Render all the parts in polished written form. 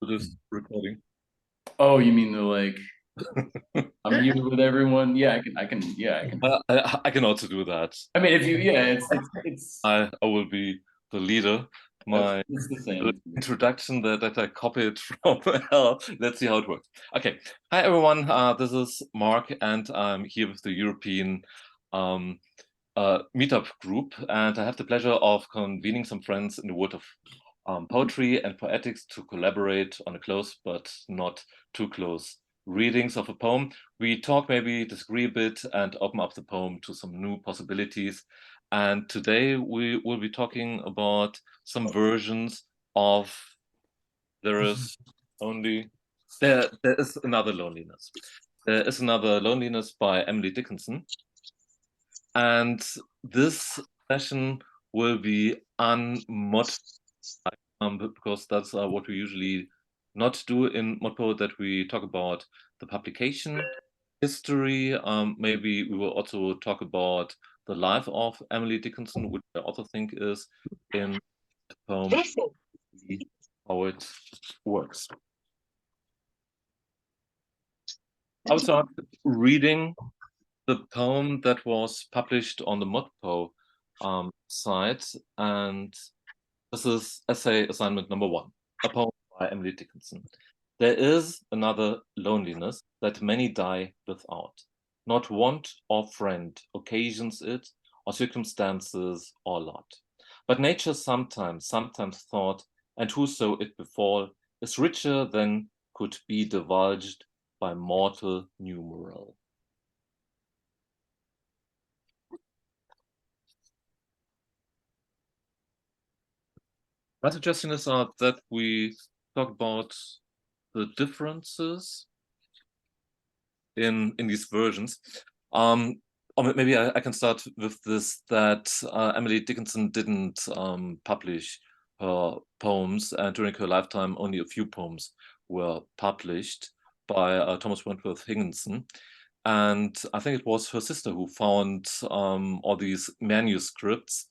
this recording. Oh, you mean the like I'm muted with everyone? Yeah, I can. I can also do that. I mean, if you, yeah, it's I will be the leader. My it's the same. introduction that I copied from hell. Let's see how it works. Okay. Hi, everyone. This is Mark, and I'm here with the European Meetup group. And I have the pleasure of convening some friends in the world of poetry and poetics to collaborate on a close but not too close readings of a poem. We talk, maybe disagree a bit, and open up the poem to some new possibilities. And today we will be talking about some versions of There is only there is another loneliness. There is another loneliness by Emily Dickinson. And this session will be unmodified because that's what we usually not do in ModPo, that we talk about the publication history. Maybe we will also talk about the life of Emily Dickinson, which I also think is in the poem, how it works. I will start reading the poem that was published on the ModPo site, and this is essay assignment number 1, a poem by Emily Dickinson. There is another loneliness that many die without. Not want or friend occasions it, or circumstances or lot. But nature sometimes thought, and whoso it befall, is richer than could be divulged by mortal numeral. My suggestion is that we talk about the differences in these versions. Or maybe I can start with this, that Emily Dickinson didn't publish her poems, and during her lifetime only a few poems were published by Thomas Wentworth Higginson. And I think it was her sister who found all these manuscripts,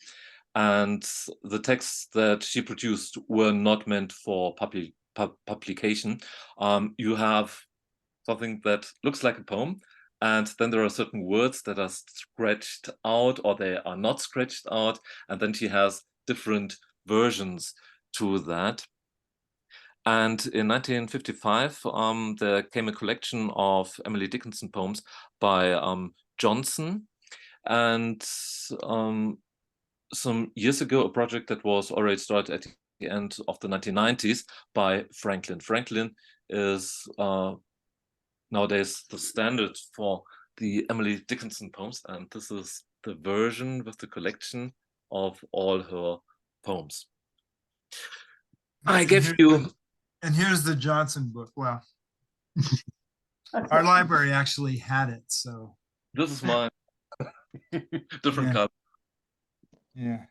and the texts that she produced were not meant for publication. You have something that looks like a poem, and then there are certain words that are scratched out or they are not scratched out, and then she has different versions to that. And in 1955, there came a collection of Emily Dickinson poems by Johnson, and some years ago, a project that was already started at the end of the 1990s by Franklin. Franklin is nowadays the standard for the Emily Dickinson poems, and this is the version with the collection of all her poems. I gave you... And here's the Johnson book. Well, our library actually had it, so. This is mine. Different color. Yeah.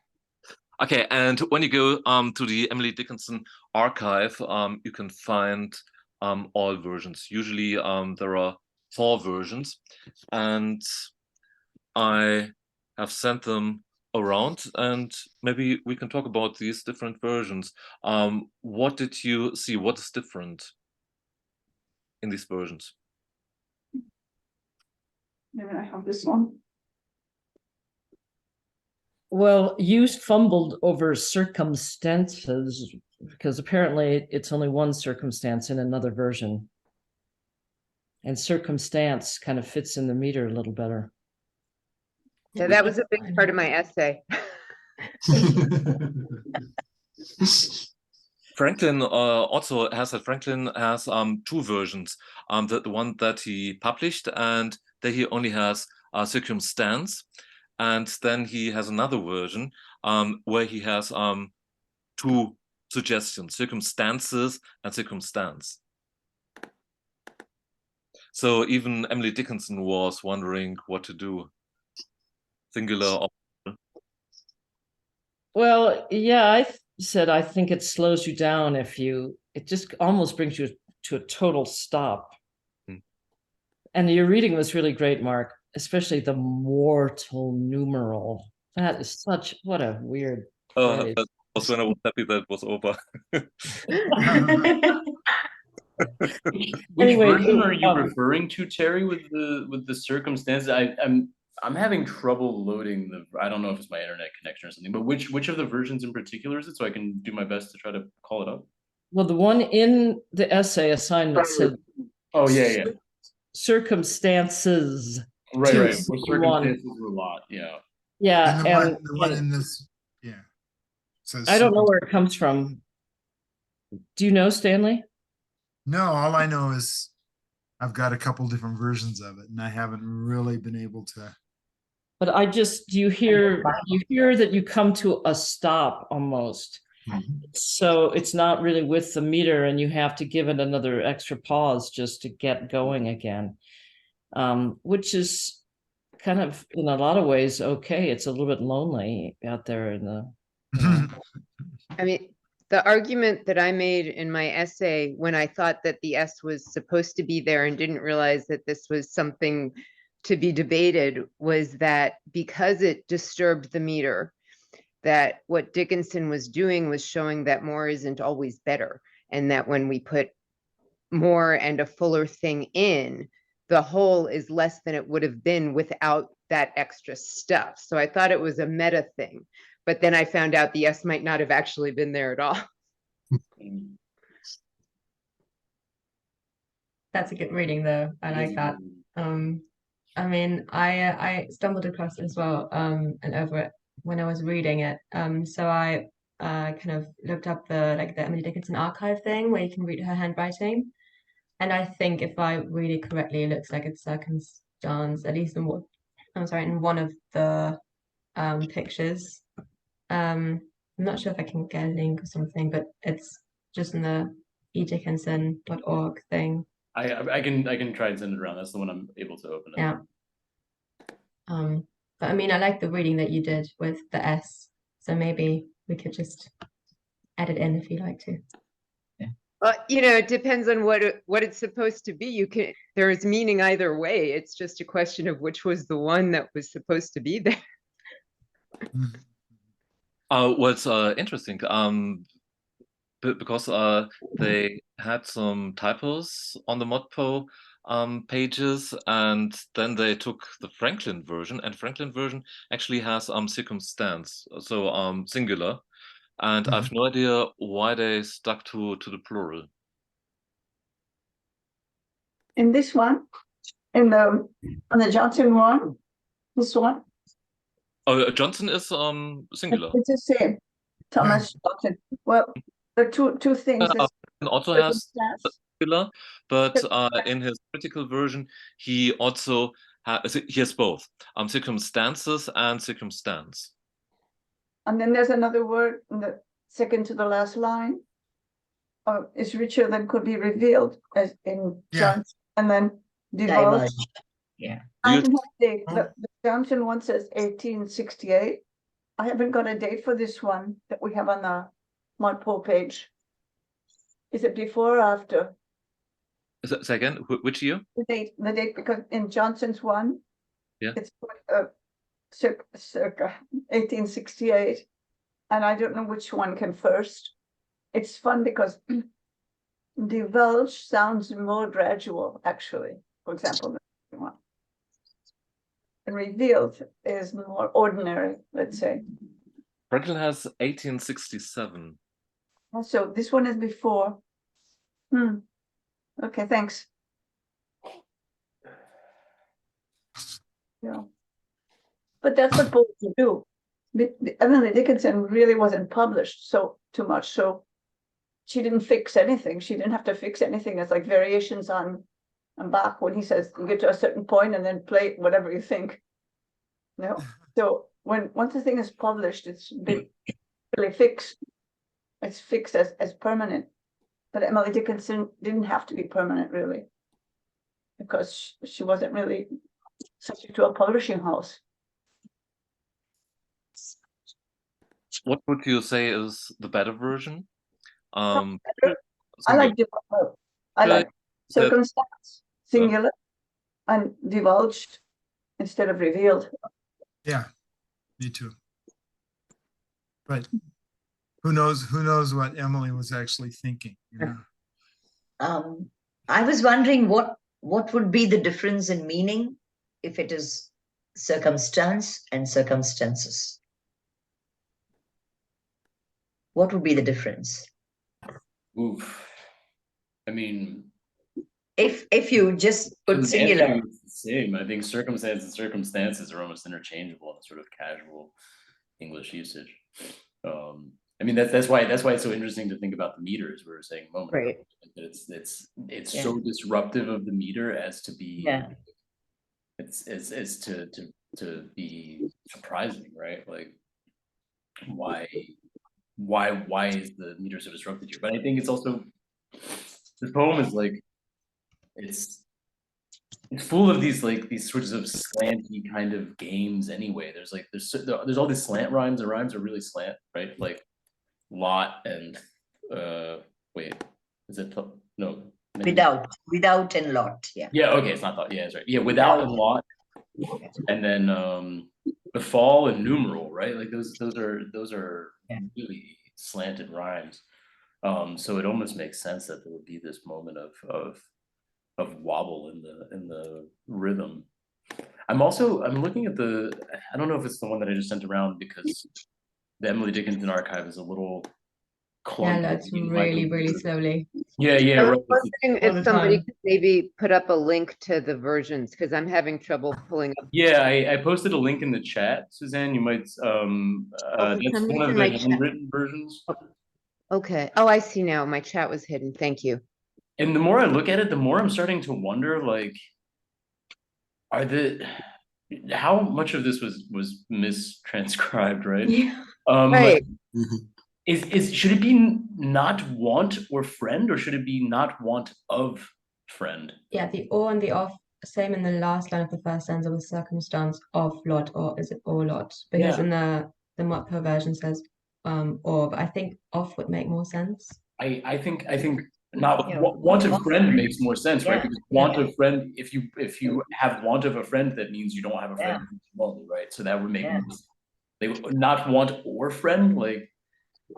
Okay, and when you go to the Emily Dickinson archive, you can find all versions. Usually there are 4 versions, and I have sent them around, and maybe we can talk about these different versions. What did you see? What is different in these versions? Maybe I have this one. Well, you fumbled over circumstances because apparently it's only one circumstance in another version. And circumstance kind of fits in the meter a little better. Yeah, that was a big part of my essay. Franklin also has that. Franklin has 2 versions. The one that he published, and there he only has circumstance. And then he has another version where he has 2 suggestions, circumstances and circumstance. So even Emily Dickinson was wondering what to do. Singular or... Well, yeah, I said I think it slows you down if you, it just almost brings you to a total stop. And your reading was really great, Mark, especially the mortal numeral. That is such, what a weird phrase. That was when I was happy that it was over. Which Anyway, version are you um, referring to, Terry, with the circumstances? I'm having trouble loading the, I don't know if it's my internet connection or something, but which of the versions in particular is it, so I can do my best to try to call it up? well, the one in the essay assignment said Oh, yeah. circumstances. Right, Two, right. Well, one. circumstances were a lot, yeah. Yeah, And the one in this, yeah. Says I don't know circum- where it comes from. Do you know, Stanley? No, all I know is I've got a couple different versions of it and I haven't really been able to. But I just, you hear that you come to a stop almost. So it's not really with the meter and you have to give it another extra pause just to get going again. Which is kind of in a lot of ways okay. It's a little bit lonely out there in the, you know. I mean, the argument that I made in my essay when I thought that the S was supposed to be there and didn't realize that this was something to be debated was that because it disturbed the meter, that what Dickinson was doing was showing that more isn't always better. And that when we put more and a fuller thing in, the whole is less than it would have been without that extra stuff. So I thought it was a meta thing. But then I found out the S might not have actually been there at all. That's a good reading though. I like that. I mean, I stumbled across it as well, and over it when I was reading it. So I kind of looked up the Emily Dickinson archive thing where you can read her handwriting. And I think if I read it correctly, it looks like it's circumstance, at least in one of the pictures. I'm not sure if I can get a link or something, but it's just in the edickinson.org thing. I can try and send it around. That's the one I'm able to open it. Yeah. But I mean, I like the reading that you did with the S, so maybe we could just add it in if you'd like to. Well, it depends on what it's supposed to be. There is meaning either way. It's just a question of which was the one that was supposed to be there. What's interesting, because they had some typos on the ModPo pages, and then they took the Franklin version, and Franklin version actually has circumstance, so singular, and I have no idea why they stuck to the plural. In this one, on the Johnson one, this one, Oh, Johnson is singular. it's the same. Thomas Johnson. Well, there are two things. And also has singular, but in his critical version, he also has both circumstances and circumstance. And then there's another word in the second to the last line. Is richer than could be revealed as in Johnson, and then divulged. Yeah. I don't have a date. The Johnson one says 1868. I haven't got a date for this one that we have on the ModPo page. Is it before or after? Say again, which year? The date, because in Johnson's one, it's circa 1868, and I don't know which one came first. It's fun because divulge sounds more gradual, actually. For example, and revealed is more ordinary, let's say. Franklin has 1867. So this one is before. Okay, thanks. Yeah. But that's what poets do. Emily Dickinson really wasn't published too much, so she didn't fix anything. She didn't have to fix anything. It's like variations on Bach when he says you get to a certain point and then play whatever you think. So once the thing is published, it's been really fixed. It's fixed as permanent. But Emily Dickinson didn't have to be permanent, really, because she wasn't really subject to a publishing house. What would you say is the better version? I like circumstance, singular, and divulged instead of revealed. Yeah, me too. But who knows what Emily was actually thinking, I was wondering what would be the difference in meaning if it is circumstance and circumstances. What would be the difference? Oof. I mean, If you just for put the singular. answer, it's the same. I think circumstance and circumstances are almost interchangeable in a sort of casual English usage. I mean that's why it's so interesting to think about the meter, as we were saying a moment ago. Right. It's Yeah. so disruptive of the meter as to be Yeah. it's to be surprising, right? Like why is the meter so disrupted here? But I think it's also, the poem is like it's full of these sorts of slanty kind of games anyway. There's all these slant rhymes, and rhymes are really slant, right? Like lot and wait, is it no Without and lot. Yeah. yeah, okay, it's not thought, yeah, that's right, yeah, without and lot, and then befall and numeral, right? Like those are Yeah. really slanted rhymes. So it almost makes sense that there would be this moment of wobble in the rhythm. I'm looking at I don't know if it's the one that I just sent around, because the Emily Dickinson archive is a little Yeah, clunky. that's really slowly. Yeah, I right. was wondering all the if somebody time. could maybe put up a link to the versions, because I'm having trouble pulling up. Yeah, I posted a link in the chat, Suzanne. You might for that's some one of reason the my chat- handwritten versions. Okay. Oh, I see now. My chat was hidden. Thank you. And the more I look at it, the more I'm starting to wonder, like, how much of this was mistranscribed, right? Yeah. Right. Should it be not want or friend, or should it be not want of friend? Yeah, the or and the of, same in the last line of the first stanza with circumstance of lot, or is it or lot? Because Yeah. in the ModPo version says or, but I think of would make more sense. I think not Yeah. want of friend makes more sense, right? Yeah. Because want of friend, if you have want of a friend, that means you don't have a friend who's lonely, right? So that would make Yeah. they would not want or friend, like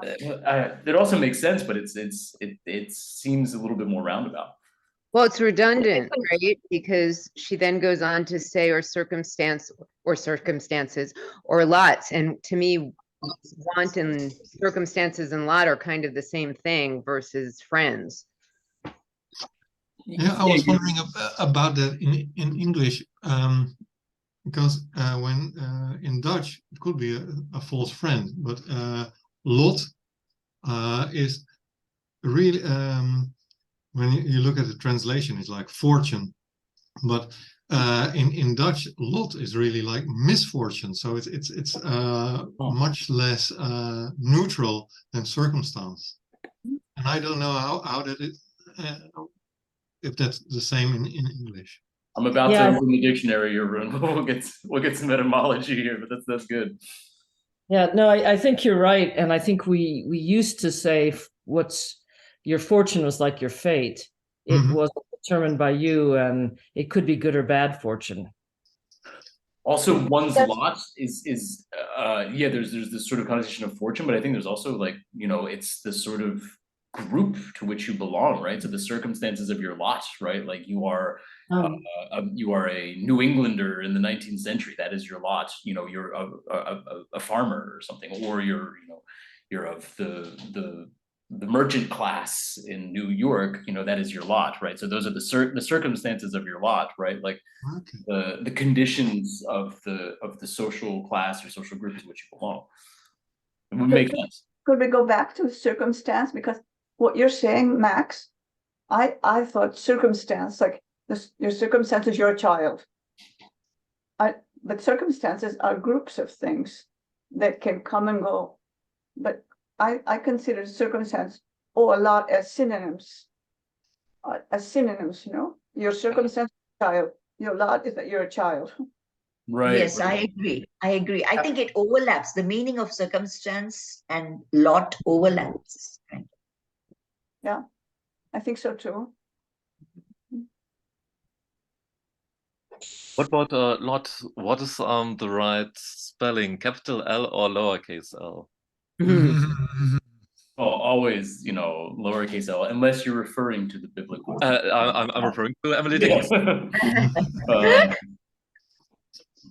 it also makes sense, but it seems a little bit more roundabout. Well, it's redundant, right? Because she then goes on to say or circumstance or circumstances or lots. And to me, want and circumstances and lot are kind of the same thing versus friends. Yeah, I was wondering about that in English, because when in Dutch it could be a false friend, but lot is really when you look at the translation, it's like fortune, but in Dutch, lot is really like misfortune, so it's much less neutral than circumstance, and I don't know how that is. If that's the same in English. I'm about Yeah. to open the dictionary here, Rune. We'll get some etymology here, but that's good. Yeah, no, I think you're right. And I think we used to say your fortune was like your fate. It was determined by you, and it could be good or bad fortune. Also, one's lot is yeah, there's this sort of connotation of fortune, but I think there's also, like, it's this sort of group to which you belong, right? So the circumstances of your lot, right? Like you are a New Englander in the 19th century. That is your lot. You're a farmer or something, or you're of the merchant class in New York. That is your lot, right? So those are the circumstances of your lot, right? Like the conditions of the social class or social group to which you belong. It would make sense. Could we go back to circumstance? Because what you're saying, Max, I thought circumstance, like your circumstance is your child. But circumstances are groups of things that can come and go. But I consider circumstance or a lot as synonyms. Your circumstance is a child. Your lot is that you're a child. Right. Yes, I agree. I think it overlaps. The meaning of circumstance and lot overlaps. Right? Yeah, I think so too. What about lot? What is the right spelling? Capital L or lowercase l? Well, always, you know, lowercase l, unless you're referring to the biblical. I'm referring to Emily Yeah. Dickinson.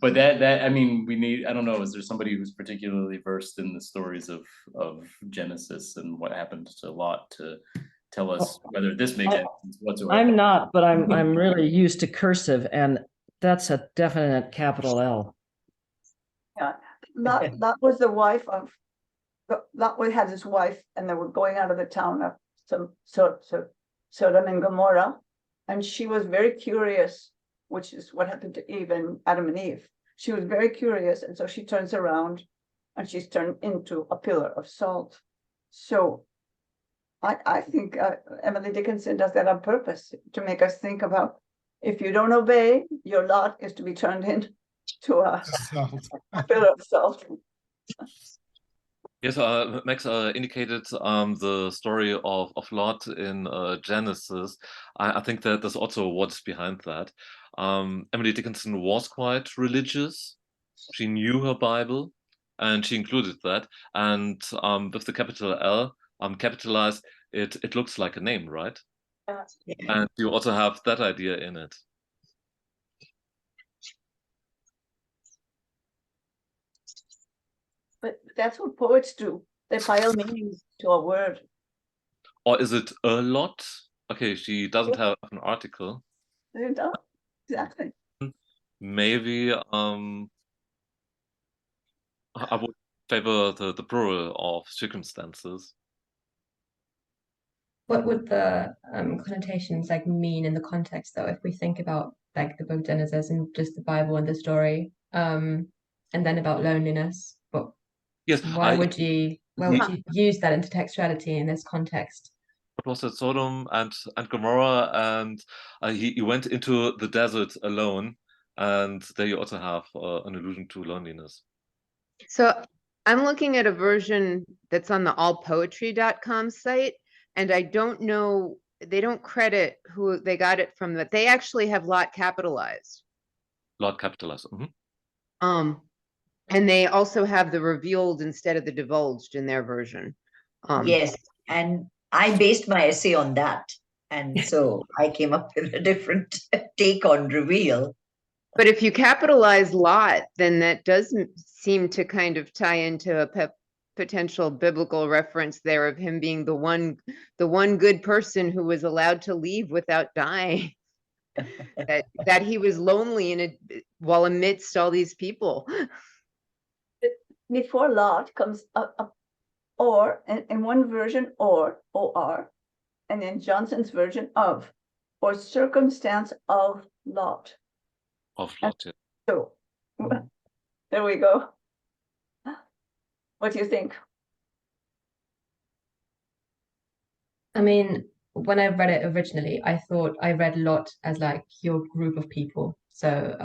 But that I mean, we need. I don't know. Is there somebody who's particularly versed in the stories of Genesis and what happened to Lot to tell us whether this makes any sense whatsoever? I'm not, but I'm really used to cursive, and that's a definite capital L. Yeah, that was the wife of, Lot had his wife, and they were going out of the town of Sodom and Gomorrah, and she was very curious, which is what happened to Eve and Adam and Eve. She was very curious, and so she turns around, and she's turned into a pillar of salt. So, I think Emily Dickinson does that on purpose to make us think about, if you don't obey, your lot is to be turned into a pillar of salt. Yes, Max indicated the story of Lot in Genesis. I think that there's also what's behind that. Emily Dickinson was quite religious. She knew her Bible, and she included that. And with the capital L capitalized, it looks like a name, right? Yeah. And you also have that idea in it. But that's what poets do. They pile meanings to a word. Or is it a lot? Okay, she doesn't have an article. They don't. Exactly. Maybe I would favor the plural of circumstances. What would the connotations like mean in the context though, if we think about like the book Genesis and just the Bible and the story, and then about loneliness? But Yes, why would you use that intertextuality in this context? What was it, Sodom and Gomorrah, and he went into the desert alone, and there you also have an allusion to loneliness. So I'm looking at a version that's on the allpoetry.com site, and I don't know, they don't credit who they got it from, but they actually have Lot capitalized. Lot capitalized. And they also have the revealed instead of the divulged in their version. Yes, and I based my essay on that. And so I came up with a different take on reveal. But if you capitalize Lot, then that does seem to kind of tie into a potential biblical reference there of him being the one good person who was allowed to leave without dying. that he was lonely while amidst all these people. Before Lot comes or in one version, or and in Johnson's version of, or circumstance of Lot. Of Lot, yeah. So there we go. What do you think? I mean, when I read it originally, I thought I read Lot as like your group of people. So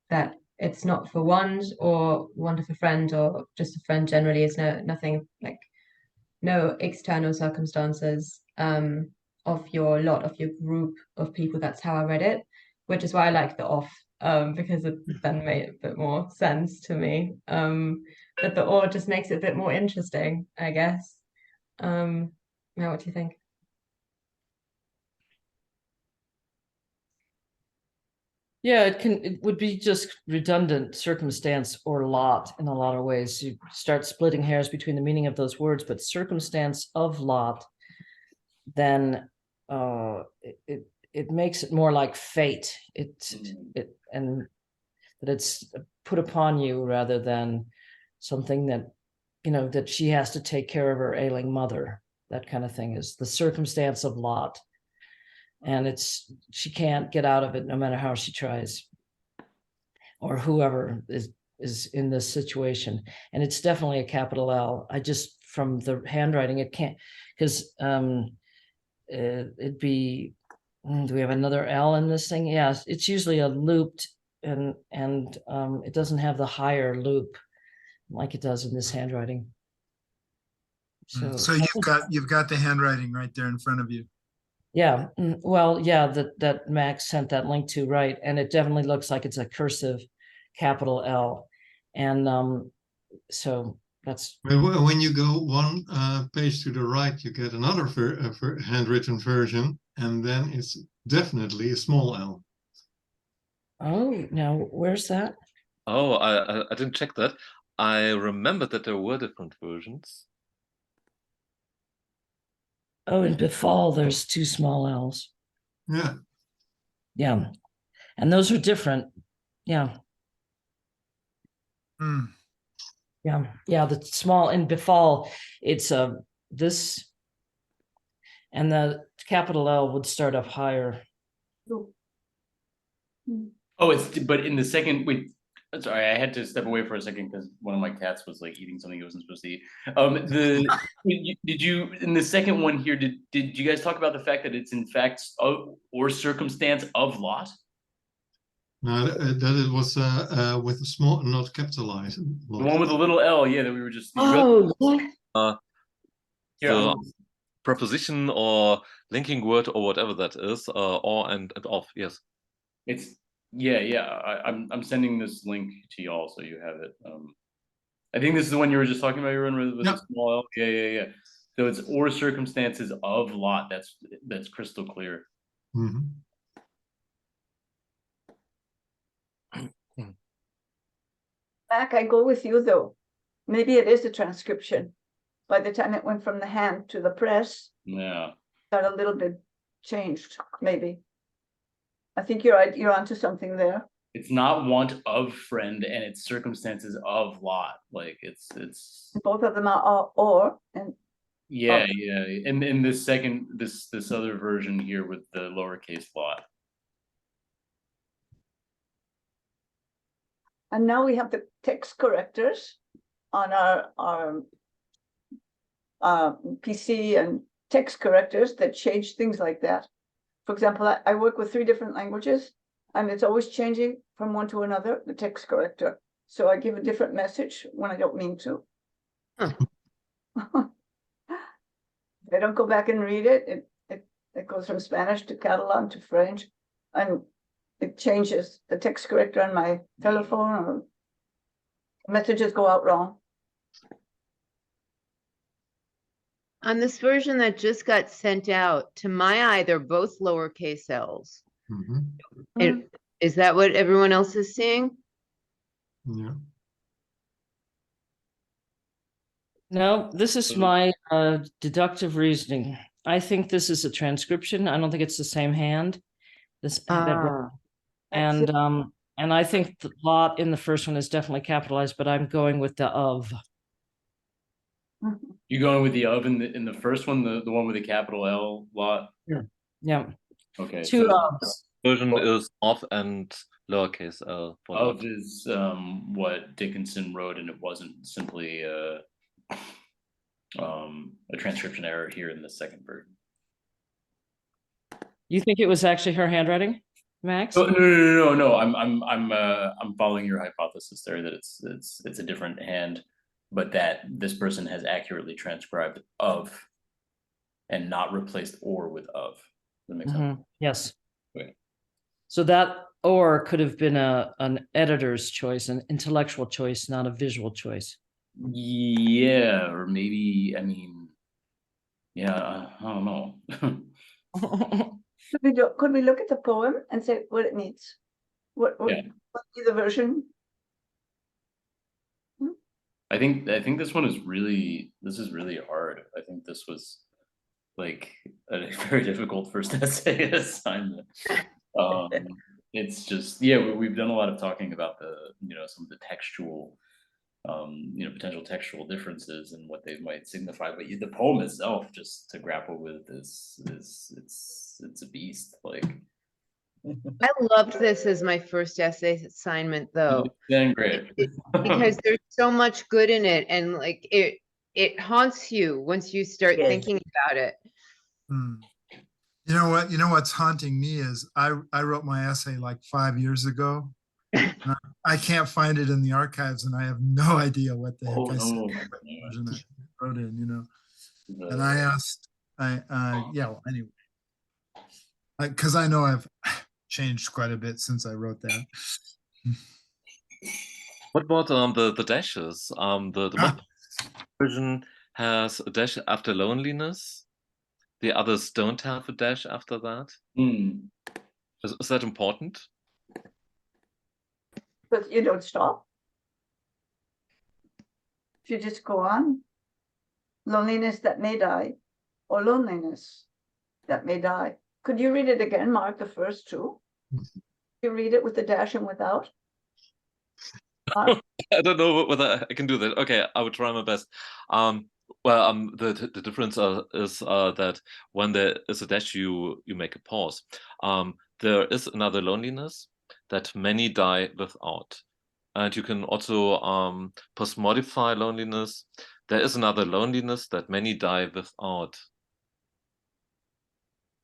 that it's not for one or one of a friend or just a friend generally. It's nothing like no external circumstances of your lot, of your group of people. That's how I read it, which is why I like the off, because it then made a bit more sense to me. But the or just makes it a bit more interesting, I guess. Now, what do you think? Yeah, it would be just redundant circumstance or lot in a lot of ways. You start splitting hairs between the meaning of those words, but circumstance of Lot, then it makes it more like fate. And that it's put upon you rather than something that, you know, that she has to take care of her ailing mother. That kind of thing is the circumstance of Lot. And she can't get out of it no matter how she tries, or whoever is in this situation. And it's definitely a capital L. I just, from the handwriting, it can't, because it'd be, do we have another L in this thing? Yes, it's usually a looped, and it doesn't have the higher loop like it does in this handwriting. So you've got the handwriting right there in front of you. Yeah, well, yeah, that Max sent that link to, right, and it definitely looks like it's a cursive capital L, and so That's When you go one page to the right, you get another handwritten version, and then it's definitely a small L. oh, now where's that? Oh, I didn't check that. I remember that there were different versions. Oh, in Befall, there's 2 small L's. Yeah. Yeah. And those are different. Yeah. Hmm. Yeah. Yeah. The small in Befall, it's this, and the capital L would start up higher. Oh, but in the second, wait, sorry, I had to step away for a second because one of my cats was like eating something it wasn't supposed to eat. Did you in the second one here? Did you guys talk about the fact that it's in fact or circumstance of lot? No, that it was with a small, not capitalized. The one with a little L, yeah, that we were just. Oh, Here, The preposition or linking word or whatever that is, or and of, yes. it's yeah. I'm sending this link to y'all so you have it. I think this is the one you were just talking about, Jeroen, with the small L. Yeah. So it's or circumstances of lot. That's crystal clear. Mm-hmm. Mac, I go with you though. Maybe it is a transcription. By the time it went from the hand to the press, Yeah. got a little bit changed, maybe. I think you're onto something there. It's not want of friend and it's circumstances of lot. Like it's Both of them are or and yeah. And in this second this other version here with the lowercase lot. and now we have the text correctors on our PC and text correctors that change things like that. For example, I work with 3 different languages and it's always changing from one to another, the text corrector. So I give a different message when I don't mean to. Huh. I don't go back and read it. It goes from Spanish to Catalan to French, and it changes the text corrector on my telephone, or messages go out wrong. On this version that just got sent out, to my eye, they're both lowercase L's. Mm-hmm. Is that what everyone else is seeing? Yeah. no, this is my deductive reasoning. I think this is a transcription. I don't think it's the same hand. This Ah. and I think the lot in the first one is definitely capitalized, but I'm going with the of. You going with the of in the first one, the one with the capital L lot? Yeah. Okay. 2 so ofs. Version is of and lowercase l. For of lot. is what Dickinson wrote, and it wasn't simply a transcription error here in the second version. You think it was actually her handwriting, Max? Oh, no. I'm following your hypothesis there that it's a different hand, but that this person has accurately transcribed of and not replaced or with of. Does that make sense? Yes. Okay. So that or could have been an editor's choice, an intellectual choice, not a visual choice. Yeah, or maybe, I mean, yeah, I don't know. Could we look at the poem and say what it means? What Yeah. would be the version? I think this is really hard. I think this was like a very difficult first essay assignment. It's just, yeah, we've done a lot of talking about the, some of the textual, potential textual differences and what they might signify, but the poem itself, just to grapple with this, it's a beast. Like, I loved this as my first essay assignment, though. then great. Because there's so much good in it, and like it haunts you once you start thinking about it. You know what? You know what's haunting me is I wrote my essay like 5 years ago. I can't find it in the archives, and I have no idea what the heck I said. What version I wrote in, And I asked, well, anyway, because I know I've changed quite a bit since I wrote that. What about the dashes? The version has a dash after loneliness. The others don't have a dash after that. Is that important? But you don't stop. You just go on. Loneliness that may die, or loneliness that may die. Could you read it again, Mark, the first two? You read it with the dash and without? Mark? I don't know whether I can do that. Okay, I will try my best. The difference is that when there is a dash, you make a pause. There is another loneliness that many die without. And you can also post-modify loneliness. There is another loneliness that many die without.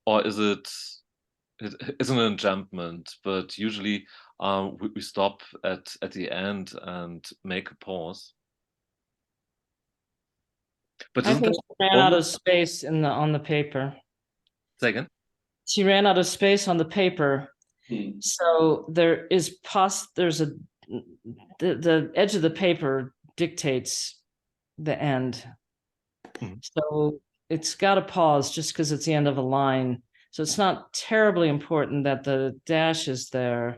Or is it is an enjambment, but usually we stop at the end and make a pause. But I think she ran out of space on the paper. Say again? She ran out of space on the paper. So there is there's the edge of the paper dictates the end. So it's got to pause just because it's the end of a line. So it's not terribly important that the dash is there,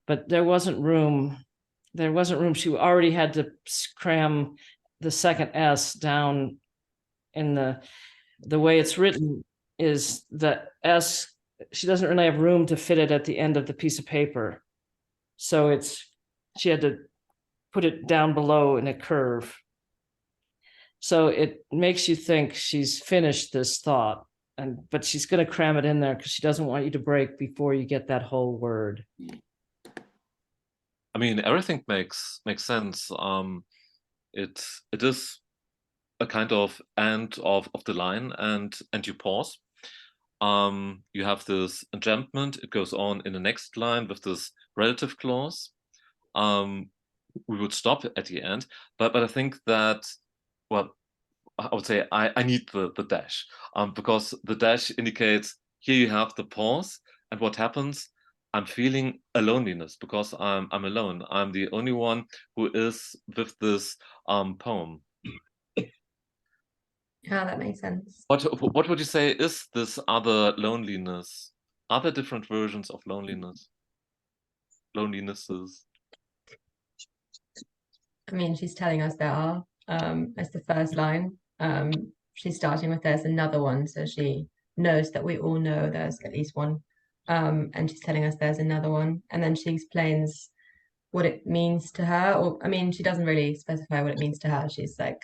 but there wasn't room. There wasn't room. She already had to cram the second S down in the way it's written is the S. She doesn't really have room to fit it at the end of the piece of paper. So she had to put it down below in a curve. So it makes you think she's finished this thought, but she's going to cram it in there because she doesn't want you to break before you get that whole word. I mean, everything makes sense. It is a kind of end of the line, and you pause. You have this enjambment. It goes on in the next line with this relative clause. We would stop at the end, but I think that, well, I would say I need the dash, because the dash indicates here you have the pause, and what happens? I'm feeling a loneliness because I'm alone. I'm the only one who is with this poem. Yeah, that makes sense. What would you say is this other loneliness? Are there different versions of loneliness? Lonelinesses? I mean, she's telling us there are. As the first line. She's starting with there's another one, so she knows that we all know there's at least one. And she's telling us there's another one, and then she explains what it means to her. Or I mean, she doesn't really specify what it means to her. She's like,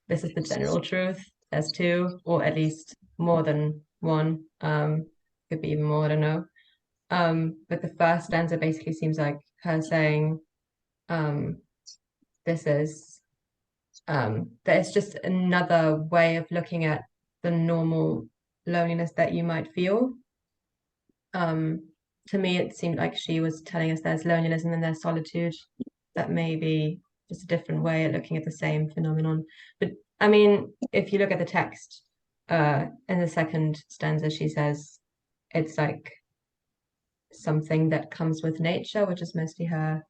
this is the general truth. There's two, or at least more than one. Could be even more, I don't know. But the first stanza basically seems like her saying, this is that it's just another way of looking at the normal loneliness that you might feel. To me, it seemed like she was telling us there's loneliness and then there's solitude. That may be just a different way of looking at the same phenomenon. But I mean, if you look at the text, in the second stanza, she says it's like something that comes with nature, which is mostly her.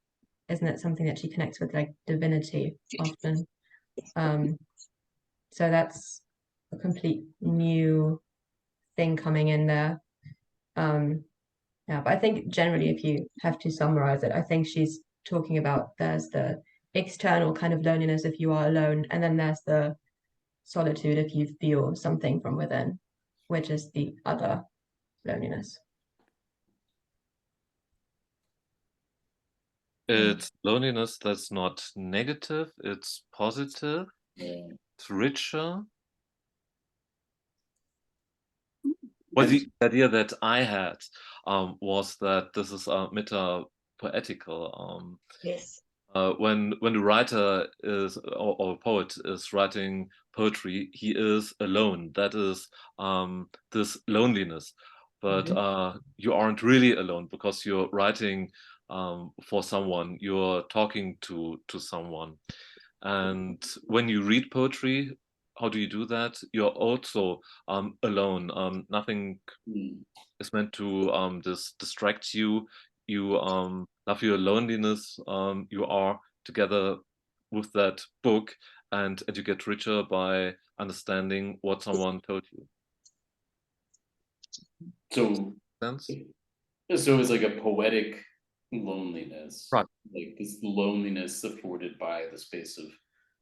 Isn't it something that she connects with, like divinity often? So that's a complete new thing coming in there. Yeah, but I think generally, if you have to summarize it, I think she's talking about there's the external kind of loneliness if you are alone, and then there's the solitude if you feel something from within, which is the other loneliness. It's loneliness that's not negative, it's positive, it's richer. Well, the idea that I had was that this is meta-poetical. Yes. When the writer is or poet is writing poetry, he is alone. That is this loneliness. But you aren't really alone because you're writing for someone. You're talking to someone. And when you read poetry, how do you do that? You're also alone. Nothing is meant to distract you. You love your loneliness. You are together with that book, and you get richer by understanding what someone told you. So, Sense? so it's like a poetic loneliness, Right? like this loneliness afforded by the space of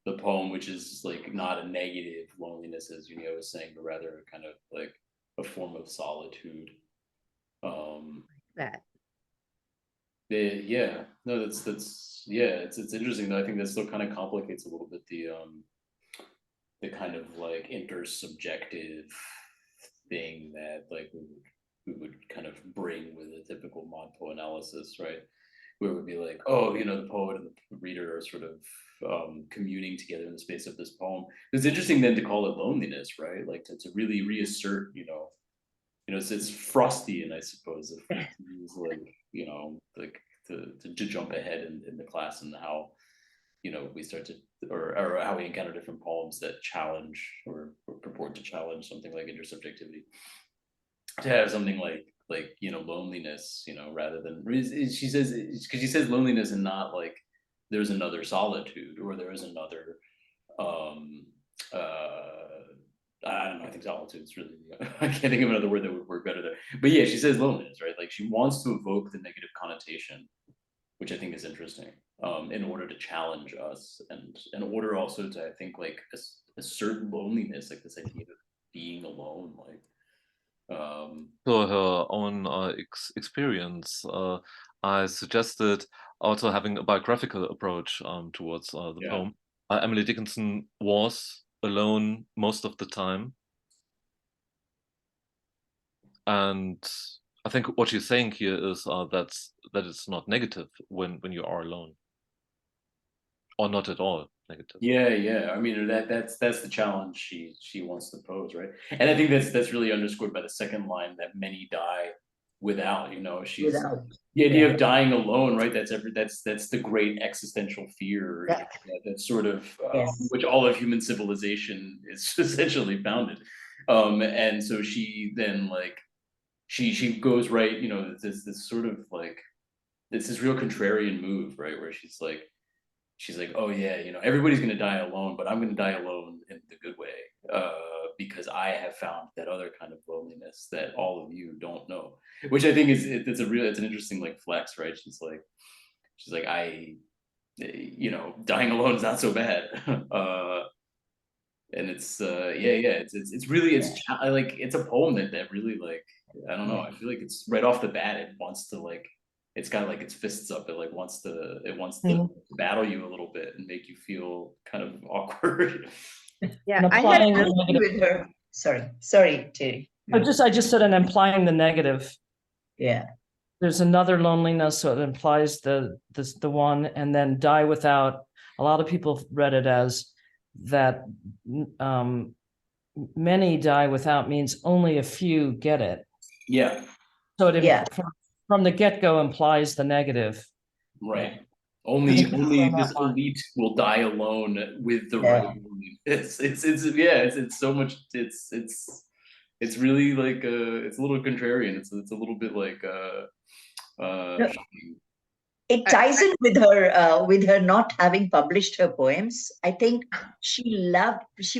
the poem, which is like not a negative loneliness, as Junio was saying, but rather kind of like a form of solitude. That. Yeah, no, that's yeah, it's interesting though. I think that still kind of complicates a little bit the kind of like intersubjective thing that like we would kind of bring with a typical ModPo analysis, right? Where it would be like, oh, you know, the poet and the reader are sort of communing together in the space of this poem. It's interesting then to call it loneliness, right? Like to really reassert, it's Frostian, I suppose, if we use like, like to jump ahead in the class and how, we start to, or how we encounter different poems that challenge or purport to challenge something like intersubjectivity. To have something like loneliness, rather than, she says, because she says loneliness and not like there's another solitude or there is another I don't know, I think solitude's really I can't think of another word that would work better there, but yeah, she says loneliness, right? Like she wants to evoke the negative connotation, which I think is interesting, in order to challenge us and in order also to, I think, like assert loneliness, like this idea of being alone, like So her own experience, I suggested also having a biographical approach towards the poem. Emily Dickinson was alone most of the time, and I think what she's saying here is that it's not negative when you are alone, or not at all negative. Yeah. I mean, that's the challenge she wants to pose, right? And I think that's really underscored by the second line, that many die without. She's Without. the idea of dying alone, right? That's the great existential fear, that's sort of which all of human civilization is essentially founded. And so she then like she goes right, this sort of like it's this real contrarian move, right? Where she's like, oh yeah, everybody's gonna die alone, but I'm gonna die alone in the good way, because I have found that other kind of loneliness that all of you don't know, which I think it's an interesting like flex, right? She's like, dying alone is not so bad, and it's it's really it's a poem that really like, I don't know, I feel like it's right off the bat it wants to like, it's got like its fists up, it like wants to battle you a little bit and make you feel kind of awkward. Yeah, I had with her. Sorry, Terry. I just said, and implying the negative. Yeah. There's another loneliness, so it implies the one, and then die without. A lot of people read it as that many die without means only a few get it. Yeah. So it from the get-go implies the negative. Right. Only this elite will die alone with the right loneliness. It's so much. It's really like it's a little contrarian. It's a little bit like it ties in with her not having published her poems. I think she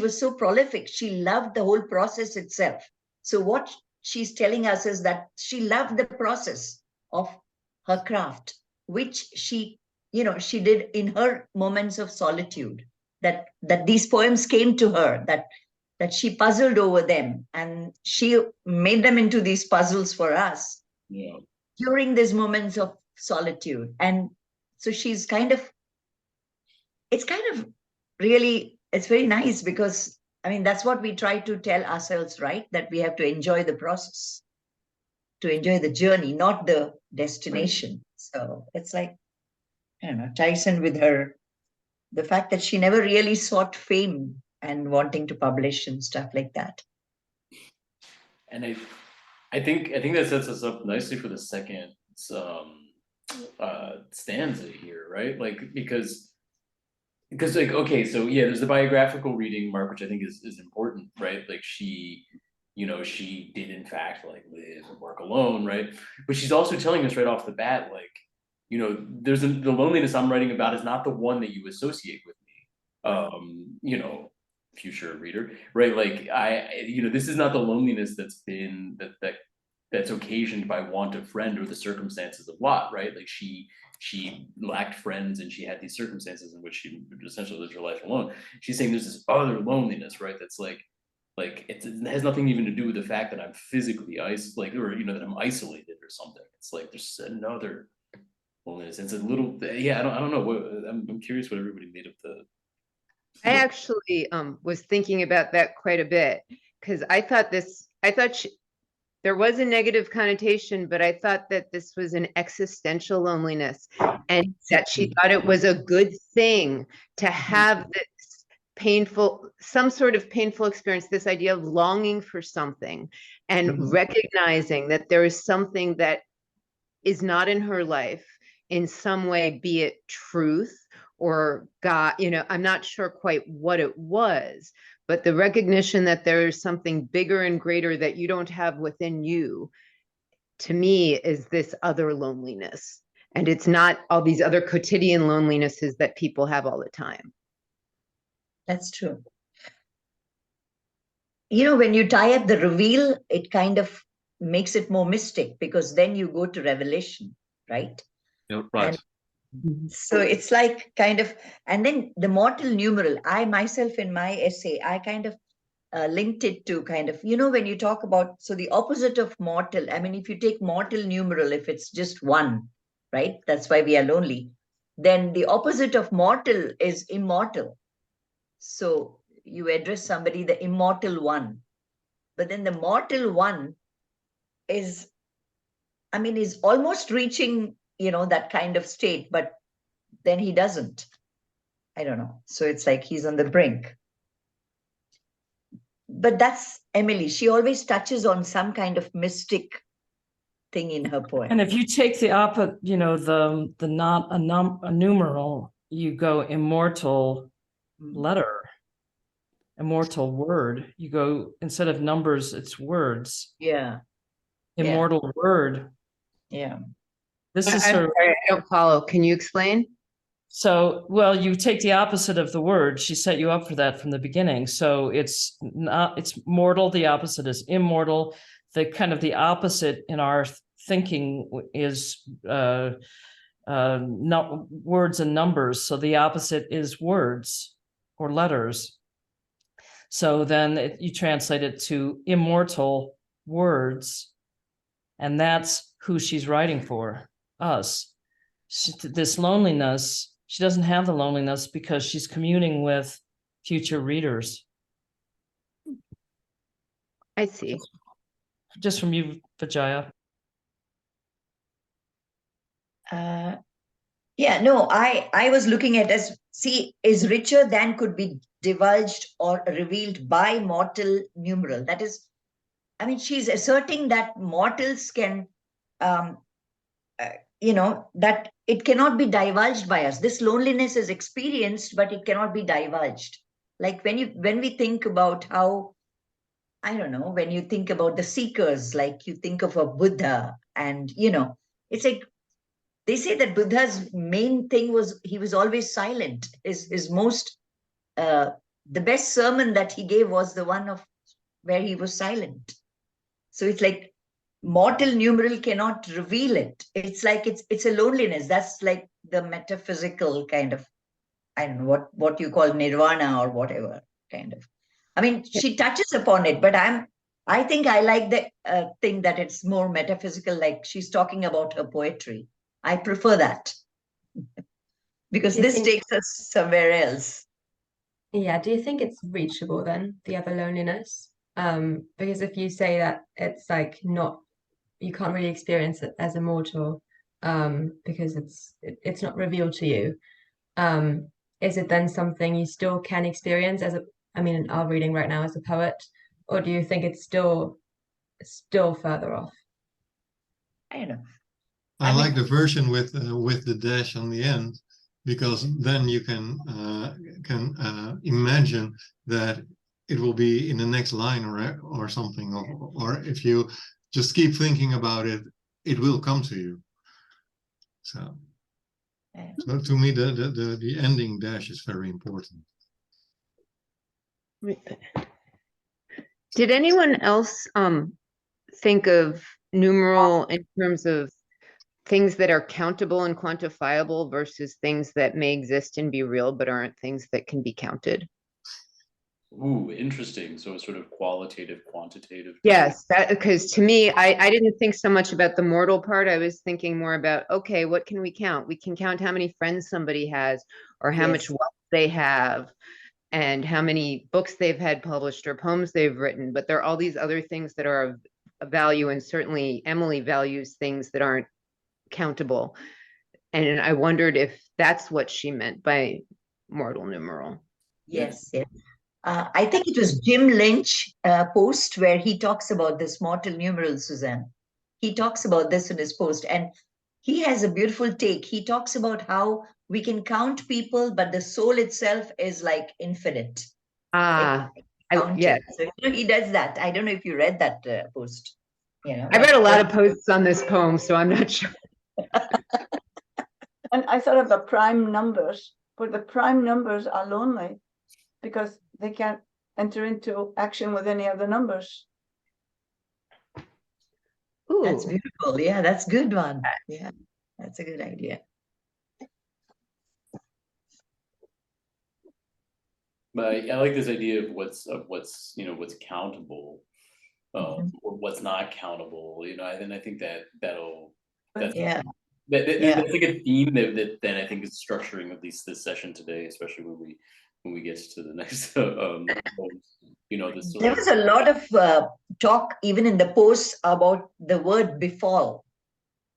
was so prolific. She loved the whole process itself. So what she's telling us is that she loved the process of her craft, which she did in her moments of solitude, that these poems came to her, that she puzzled over them, and she made them into these puzzles for us during these moments of solitude. And so it's very nice, because I mean, that's what we try to tell ourselves, right? That we have to enjoy the process, to enjoy the journey, not the destination. Right. So it's like, I don't know, ties in with her, the fact that she never really sought fame and wanting to publish and stuff like that. And I think that sets us up nicely for the second stanza here, right? Like because like, okay, so yeah, there's the biographical reading, Mark, which I think is important, right? Like she did in fact like live and work alone, right? But she's also telling us right off the bat, like, there's the loneliness I'm writing about is not the one that you associate with me. you know, future reader, right? Like you know, this is not the loneliness that's occasioned by want of friend or the circumstances of Watt, right? Like she lacked friends and she had these circumstances in which she essentially lived her life alone. She's saying there's this other loneliness, right? That's like it has nothing even to do with the fact that I'm physically isolated, or you know, that I'm isolated or something. It's like there's another loneliness. It's a little, yeah. I don't know. I'm curious what everybody made of the. I actually was thinking about that quite a bit, because I thought there was a negative connotation, but I thought that this was an existential loneliness, and that she thought it was a good thing to have this some sort of painful experience, this idea of longing for something and recognizing that there is something that is not in her life in some way, be it truth or God, you know, I'm not sure quite what it was, but the recognition that there is something bigger and greater that you don't have within you, to me, is this other loneliness. And it's not all these other quotidian lonelinesses that people have all the time. That's true. You know, when you tie up the reveal, it kind of makes it more mystic, because then you go to revelation, right? Yeah, right. And so it's like kind of, and then the mortal numeral, I myself in my essay, I kind of linked it to kind of, you know, when you talk about, so the opposite of mortal, I mean, if you take mortal numeral, if it's just one, right? That's why we are lonely. Then the opposite of mortal is immortal. So you address somebody, the immortal one. But then the mortal one is, I mean, is almost reaching, you know, that kind of state, but then he doesn't. I don't know. So it's like he's on the brink. But that's Emily. She always touches on some kind of mystic thing in her poem. And if you take the opposite, you know, the not a numeral, you go immortal letter, immortal word. You go, instead of numbers, it's words. Yeah. Immortal word. Yeah. This is I'm sort of, sorry, I don't follow. Can you explain? so, well, you take the opposite of the word. She set you up for that from the beginning. So it's not, it's mortal. The opposite is immortal. The kind of the opposite in our thinking is not words and numbers. So the opposite is words or letters. So then you translate it to immortal words, and that's who she's writing for, us. This loneliness, she doesn't have the loneliness because she's communing with future readers. I see. Just from you, Vijaya. Yeah, no, I was looking at as, see, is richer than could be divulged or revealed by mortal numeral. That is, I mean, she's asserting that mortals can, you know, that it cannot be divulged by us. This loneliness is experienced, but it cannot be divulged. Like when we think about how, I don't know, when you think about the seekers, like you think of a Buddha, and, you know, it's like, they say that Buddha's main thing was he was always silent. His most, the best sermon that he gave was the one of where he was silent. So it's like mortal numeral cannot reveal it. It's like it's a loneliness. That's like the metaphysical kind of, I don't know what you call nirvana or whatever kind of. I mean, she touches upon it, but I think I like the thing that it's more metaphysical, like she's talking about her poetry. I prefer that because this takes us somewhere else. Yeah, do you think it's reachable then, the other loneliness? Because if you say that it's like not, you can't really experience it as immortal, because it's not revealed to you. Is it then something you still can experience as a, I mean, in our reading right now as a poet, or do you think it's still further off? I don't know. I like the version with the dash on the end, because then you can imagine that it will be in the next line or something, or if you just keep thinking about it, it will come to you. So to me, the ending dash is very important. Did anyone else think of numeral in terms of things that are countable and quantifiable versus things that may exist and be real but aren't things that can be counted? Ooh, interesting. So it's sort of qualitative, quantitative. Yes, that because to me, I didn't think so much about the mortal part. I was thinking more about, okay, what can we count? We can count how many friends somebody has, or how much Yes. wealth they have, and how many books they've had published or poems they've written. But there are all these other things that are of value, and certainly Emily values things that aren't countable. And I wondered if that's what she meant by mortal numeral. Yes, yes. I think it was Jim Lynch post where he talks about this mortal numeral, Suzanne. He talks about this in his post, and he has a beautiful take. He talks about how we can count people, but the soul itself is like infinite. Yes. So he does that. I don't know if you read that post. I read a lot of posts on this poem, so I'm not sure. And I thought of the prime numbers, but the prime numbers are lonely because they can't enter into action with any other numbers. Ooh. That's beautiful. Yeah, that's a good one. Yeah, that's a good idea. But I like this idea of what's what's countable, or what's not countable. And I think that's Yeah. That's like a theme that I think is structuring at least this session today, especially when we get to the next this There was a lot of talk even in the posts about the word befall.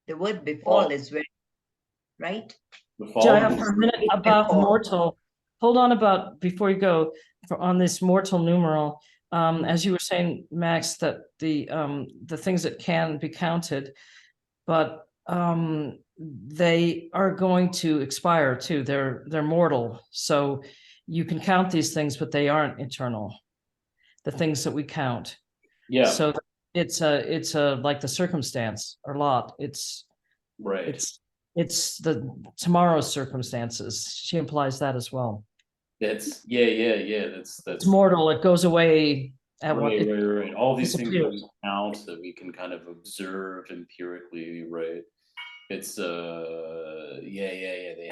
The word befall is very right. Jaya, for a minute about mortal. Hold on before you go on this mortal numeral. As you were saying, Max, that the things that can be counted, but they are going to expire too. They're mortal. So you can count these things, but they aren't eternal. The things that we count. Yeah. So it's a like the circumstance or lot. It's right. It's the tomorrow's circumstances. She implies that as well. That's That's it's mortal. It goes away at right. All these things that disappears. we count that we can kind of observe empirically, right? It's they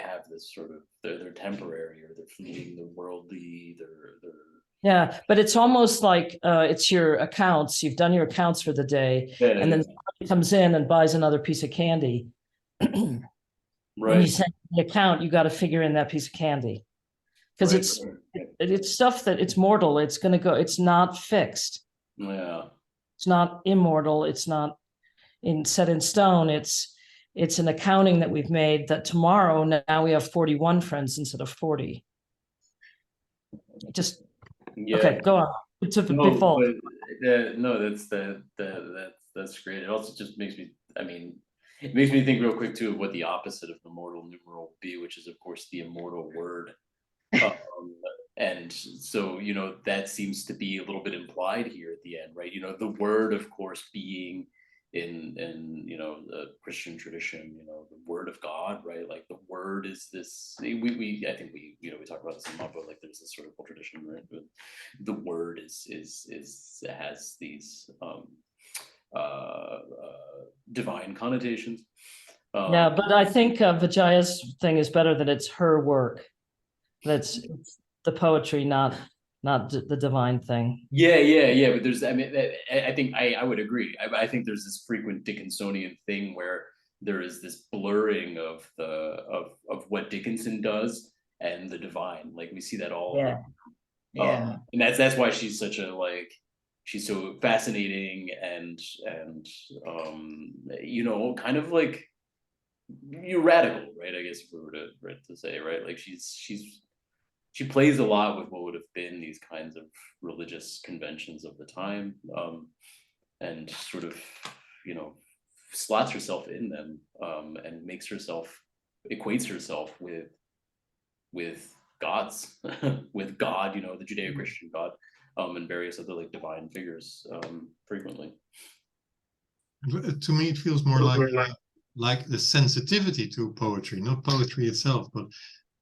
have this sort of they're temporary, or they're fleeting, they're worldly, they're Yeah, but it's almost like it's your accounts. You've done your accounts for the day, and then somebody comes in and buys another piece of candy. When you send the account, you got to figure in that piece of candy because it's stuff that it's mortal. It's going to go. It's not fixed. Yeah. It's not immortal. It's not set in stone. It's an accounting that we've made that tomorrow now we have 41 friends instead of 40. Just okay. Go on. It's a big fault. No, that's great. It also just makes me. I mean, it makes me think real quick too of what the opposite of the mortal numeral would be, which is of course the immortal word. And so that seems to be a little bit implied here at the end, right? The word, of course, being in the Christian tradition, the word of God, right? Like the word is this. I think we talk about this in ModPo, like there's this sort of whole tradition, right? But the word has these divine connotations. Yeah, but I think Vijaya's thing is better that it's her work. That's the poetry, not the divine thing. Yeah. But there's, I think I would agree. I think there's this frequent Dickinsonian thing where there is this blurring of what Dickinson does and the divine. Like we see that all. Yeah. And that's why she's such a she's so fascinating and kind of like you're radical, right? I guess if we were to say, right, like she plays a lot with what would have been these kinds of religious conventions of the time, and sort of slots herself in them, and equates herself with gods, with God, the Judeo-Christian God, and various other like divine figures, frequently. To me, it feels more like the sensitivity to poetry, not poetry itself, but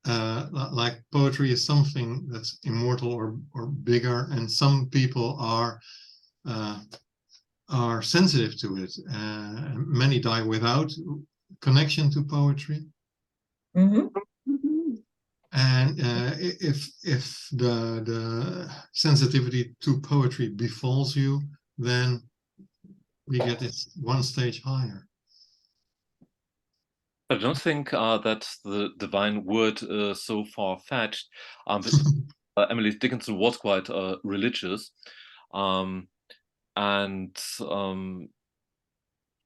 like poetry is something that's immortal or bigger, and some people are sensitive to it. Many die without connection to poetry. Mm-hmm. And if the sensitivity to poetry befalls you, then we get it one stage higher. I don't think that the divine word is so far-fetched. Emily Dickinson was quite religious, and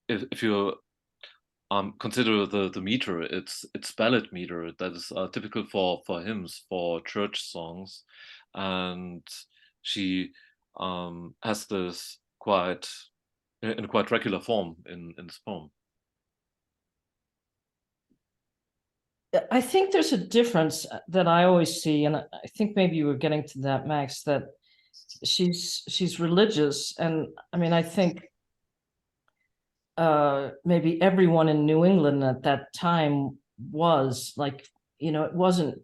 if you consider the meter, it's ballad meter that is typical for hymns, for church songs, and she has this quite in a quite regular form in this poem. I think there's a difference that I always see, and I think maybe you were getting to that, Max, that she's religious, and I mean, I think maybe everyone in New England at that time was like, you know, it wasn't.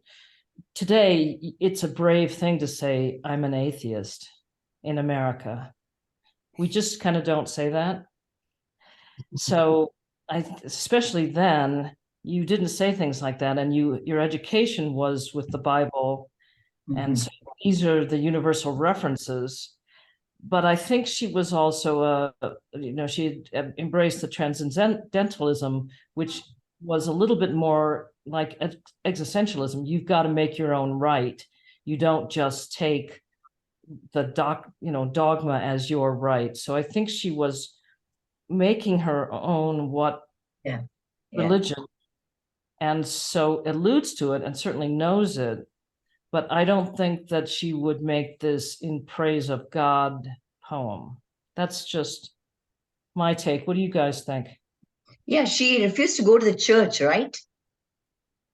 Today, it's a brave thing to say, I'm an atheist in America. We just kind of don't say that. So especially then, you didn't say things like that, and your education was with the Bible, and so these are the universal references. But I think she was also you know, she embraced the transcendentalism, which was a little bit more like existentialism. You've got to make your own right. You don't just take the dogma as your right. So I think she was making her own religion, and so alludes to it and certainly knows it, but I don't think that she would make this in praise of God poem. That's just my take. What do you guys think? Yeah, she refused to go to the church, right?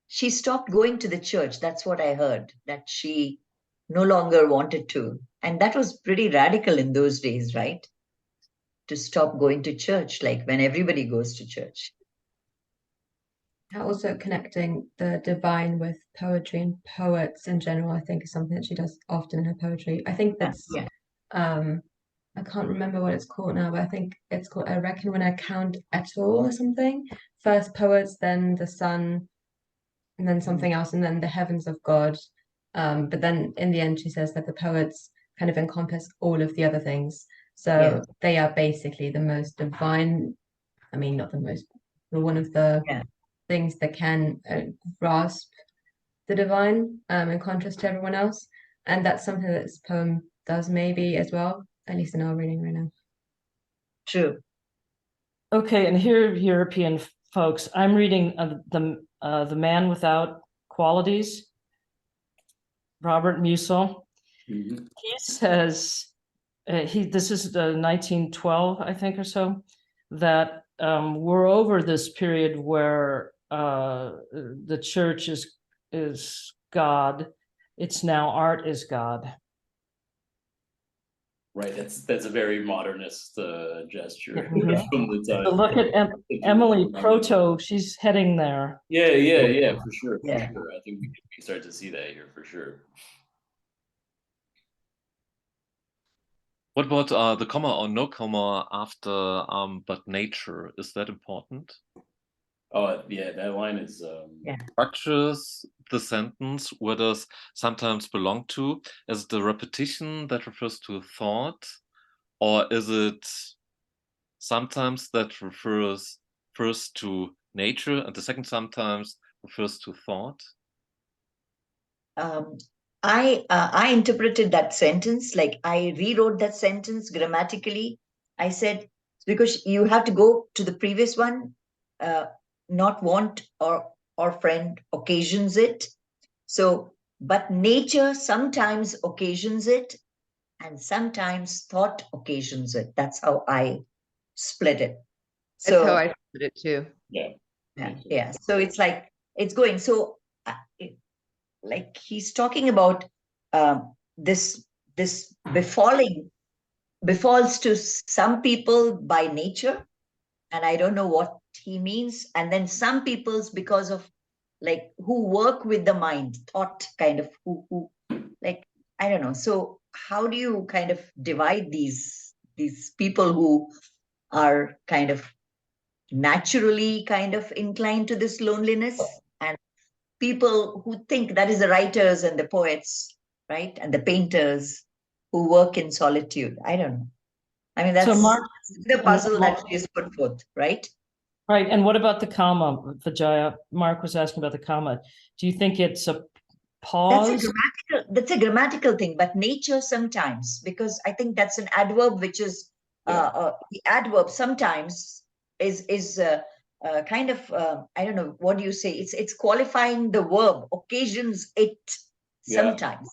She stopped going to the church. That's what I heard, that she no longer wanted to. And that was pretty radical in those days, right? To stop going to church, like when everybody goes to church. Also connecting the divine with poetry and poets in general, I think, is something that she does often in her poetry. I think that's I can't remember what it's called now, but I think it's called I Reckon When I Count at All or something. First poets, then the sun, and then something else, and then the heavens of God. But then in the end, she says that the poets kind of encompass all of the other things. So they are basically the most divine, I mean, not the most, but one of the things that can grasp the divine in contrast to everyone else. And that's something that this poem does maybe as well, at least in our reading right now. True. Okay, and here, European folks, I'm reading the Man Without Qualities, Robert Musil. He says, this is 1912, I think, or so, that we're over this period where the church is God. It's now art is God. Right, that's a very modernist gesture from the time. So look at Emily Proto; she's heading there. Yeah, for sure. I think we can start to see that here for sure. What about the comma or no comma after but nature? Is that important? Oh yeah, that line is structures the sentence. Where does sometimes belong to? Is it the repetition that refers to a thought, or is it sometimes that refers first to nature and the second sometimes refers to thought? I interpreted that sentence, like I rewrote that sentence grammatically. I said, because you have to go to the previous one, not want or friend occasions it. So, but nature sometimes occasions it, and sometimes thought occasions it. That's how I split it. So that's how I split it too. Yeah. So it's like it's going. So, like he's talking about this befalls to some people by nature, and I don't know what he means, and then some people's because of like who work with the mind, thought kind of, who like, I don't know. So how do you kind of divide these people who are kind of naturally kind of inclined to this loneliness, and people who think that is the writers and the poets, right? And the painters who work in solitude. I don't know. I mean, that's Mark, the puzzle that she has put forth, right? Right. And what about the comma, Vijaya? Mark was asking about the comma. Do you think it's a pause? That's a grammatical thing, but nature sometimes, because I think that's an adverb, which is the adverb sometimes is kind of I don't know, what do you say? It's qualifying the verb, occasions it sometimes.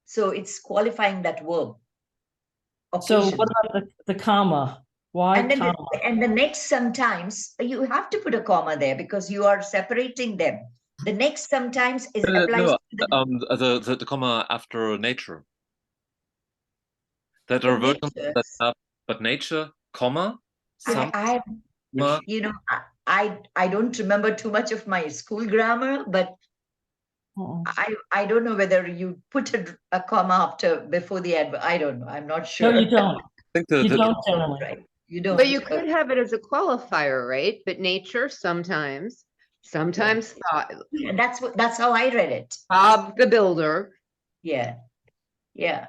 So it's qualifying that verb. So what about the comma? Why and then comma? And the next sometimes, you have to put a comma there because you are separating them. The next sometimes is applies no, to the comma after nature. That are versions that have, but nature, comma, some. You know, I don't remember too much of my school grammar, but I don't know whether you put a comma after before the adverb. I don't know. I'm not sure. No, you don't. I think you don't generally. Right. You don't. But you could have it as a qualifier, right? But nature sometimes thought And that's how I read it. Bob the Builder. Yeah. Yeah.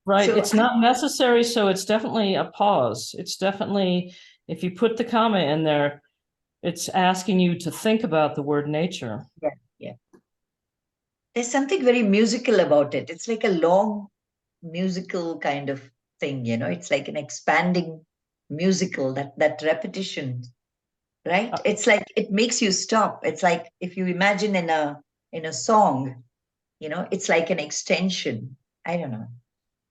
Right. So It's not necessary. So it's definitely a pause. It's definitely, if you put the comma in there, it's asking you to think about the word nature. Yeah. Yeah. There's something very musical about it. It's like a long musical kind of thing, you know, it's like an expanding musical, that repetition, right? It's like it makes you stop. It's like if you imagine in a song, you know, it's like an extension. I don't know.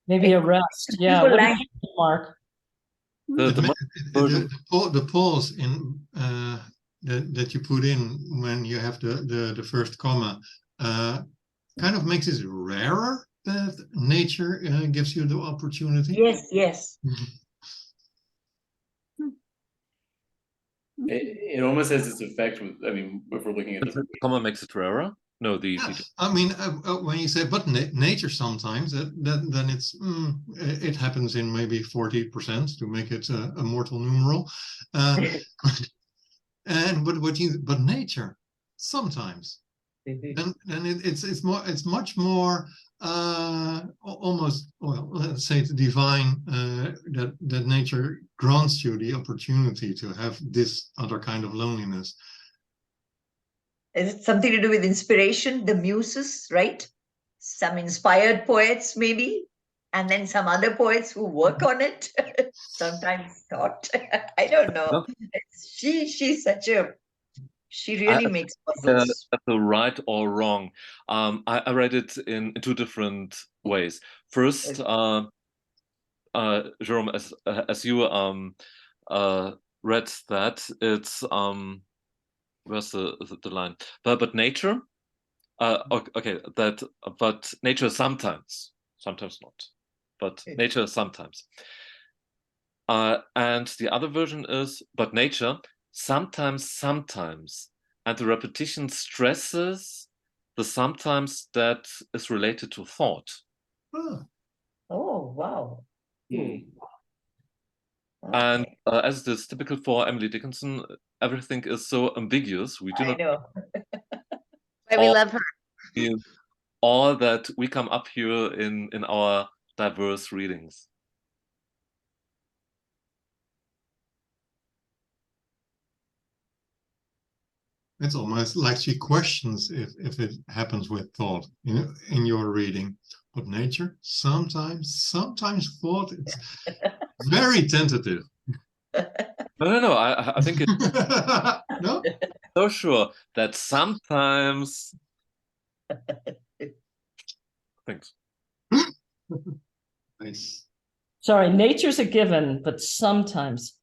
Maybe a rest. Yeah. What do you think, Mark? The pause in that you put in when you have the first comma kind of makes it rarer that nature gives you the opportunity. Yes, yes. It almost has this effect with, I mean, if we're looking at the comma makes it rarer. No, I mean, when you say but nature sometimes, then it's it happens in maybe 40% to make it a mortal numeral, and but nature sometimes, and it's much more almost, well, let's say it's divine, that nature grants you the opportunity to have this other kind of loneliness. Is it something to do with inspiration, the muses, right? Some inspired poets, maybe, and then some other poets who work on it. Sometimes thought. I don't know. No. She's such a. She really makes puzzles. That's a right or wrong. I read it in two different ways. First, Jerome, as you read that, it's where's the line? But nature, okay, that but nature sometimes not, but nature sometimes. And the other version is but nature sometimes, and the repetition stresses the sometimes that is related to thought. Oh, wow. And as it is typical for Emily Dickinson, everything is so ambiguous. We do not know. Why we love her. All that we come up here in our diverse readings. It's almost like she questions if it happens with thought, you know, in your reading. But nature sometimes thought. It's very tentative. No. I think it's no. So sure that sometimes. Thanks. Nice. Sorry, nature's a given, but sometimes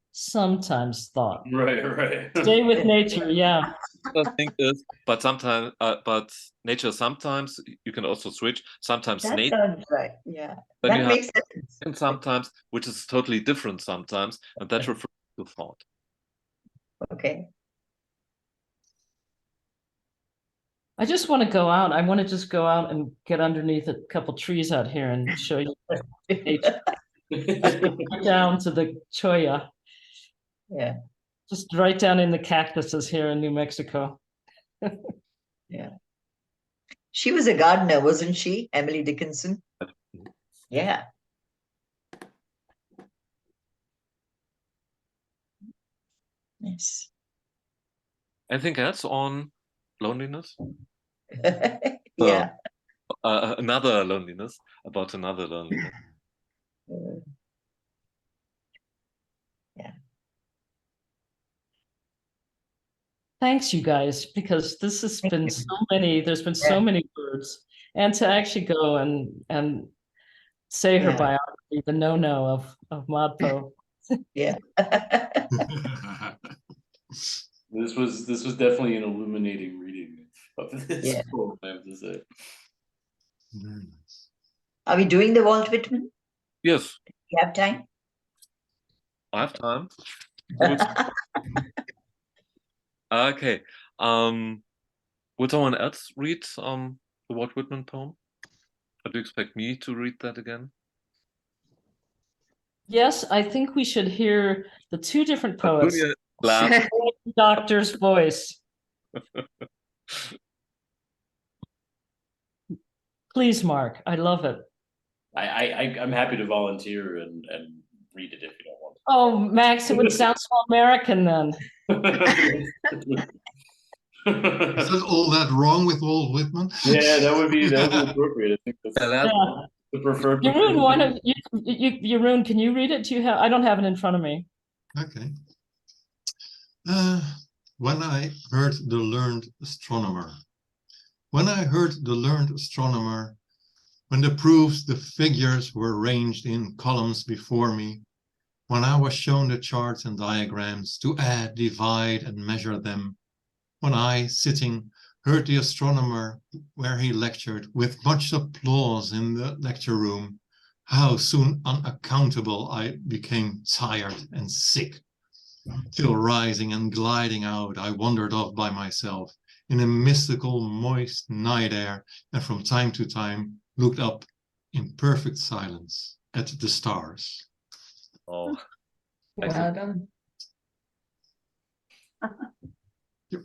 thought. Right. Stay with nature, yeah. The thing is, but sometimes, but nature sometimes you can also switch. Sometimes that nature. Sounds right. Yeah, then that you makes have sense. Sometimes, which is totally different sometimes, and that refers to thought. Okay. I just want to go out. I want to just go out and get underneath a couple trees out here and show you nature. Right down to the cholla. Yeah. Just right down in the cactuses here in New Mexico. Yeah. She was a gardener, wasn't she, Emily Dickinson? Yeah. Yes. Anything else on loneliness? Yeah. Another loneliness, about another loneliness. Yeah. Thanks, you guys, because this has been so many, there's been so many words. And to actually go and say her biography, the no-no of ModPo. Yeah. This was definitely an illuminating reading of this Yeah. poem, I have to say. Very nice. Are we doing the Walt Whitman? Yes, You have time? I have time. Okay. Will someone else read the Walt Whitman poem? Or do you expect me to read that again? Yes, I think we should hear the two different poets. Julia laughed. Doctor's voice. Please, Mark. I love it. I'm happy to volunteer and read it if you don't want to. Oh, Max, it would sound so American then. Is that all that wrong with Walt Whitman? Yeah, that would be appropriate. I think that's the preferred. Jeroen, Jeroen, can you read it? Do you have? I don't have it in front of me. Okay. When I heard the learned astronomer. When I heard the learned astronomer, when the proofs, the figures were ranged in columns before me, when I was shown the charts and diagrams to add, divide, and measure them, when I, sitting, heard the astronomer where he lectured with much applause in the lecture room, how soon unaccountable I became tired and sick. Till rising and gliding out, I wandered off by myself in a mystical, moist night air, and from time to time looked up in perfect silence at the stars. Oh, Well done. Yep.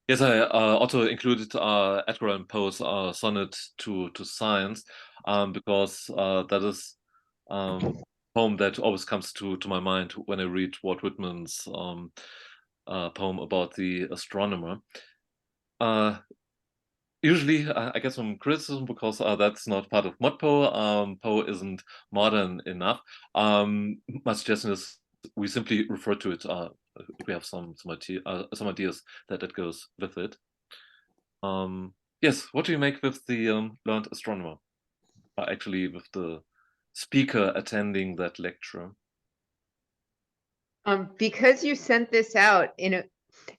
yes, I also included Edgar Allan Poe's sonnet to science, because that is poem that always comes to my mind when I read Walt Whitman's poem about the astronomer. Usually I get some criticism because that's not part of ModPo. Poe isn't modern enough. My suggestion is we simply refer to it if we have some ideas that goes with it. Yes, what do you make with the learned astronomer? Actually, with the speaker attending that lecture. Because you sent this out in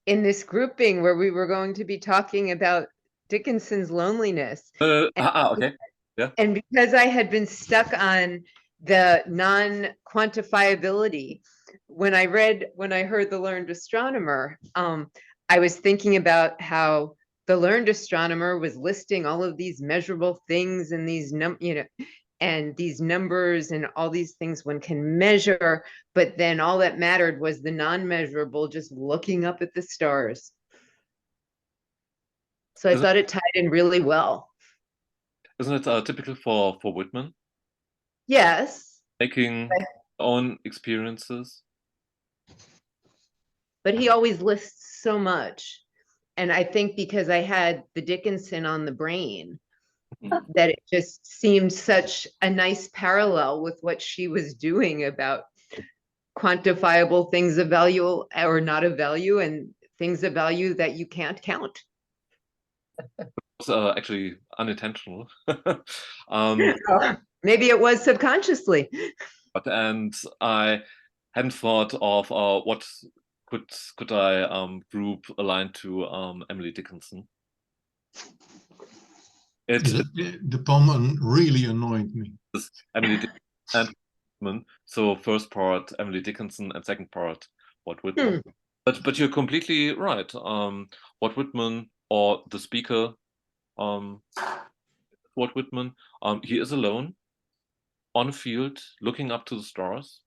this grouping where we were going to be talking about Dickinson's loneliness. Okay. Yeah. And because I had been stuck on the non-quantifiability, when I heard the learned astronomer, I was thinking about how the learned astronomer was listing all of these measurable things and these and these numbers and all these things one can measure, but then all that mattered was the non-measurable, just looking up at the stars. So I thought it tied in really well. Isn't it typical for Whitman? Yes. Making own experiences. But he always lists so much. And I think because I had the Dickinson on the brain, that it just seemed such a nice parallel with what she was doing about quantifiable things of value or not of value, and things of value that you can't count. It's actually unintentional. Maybe it was subconsciously. And I hadn't thought of what could I group aligned to Emily Dickinson. The poem really annoyed me. Emily Dickinson and so first part Emily Dickinson and second part Walt Whitman. But you're completely right. Walt Whitman or the speaker, Walt Whitman, he is alone on a field, looking up to the stars,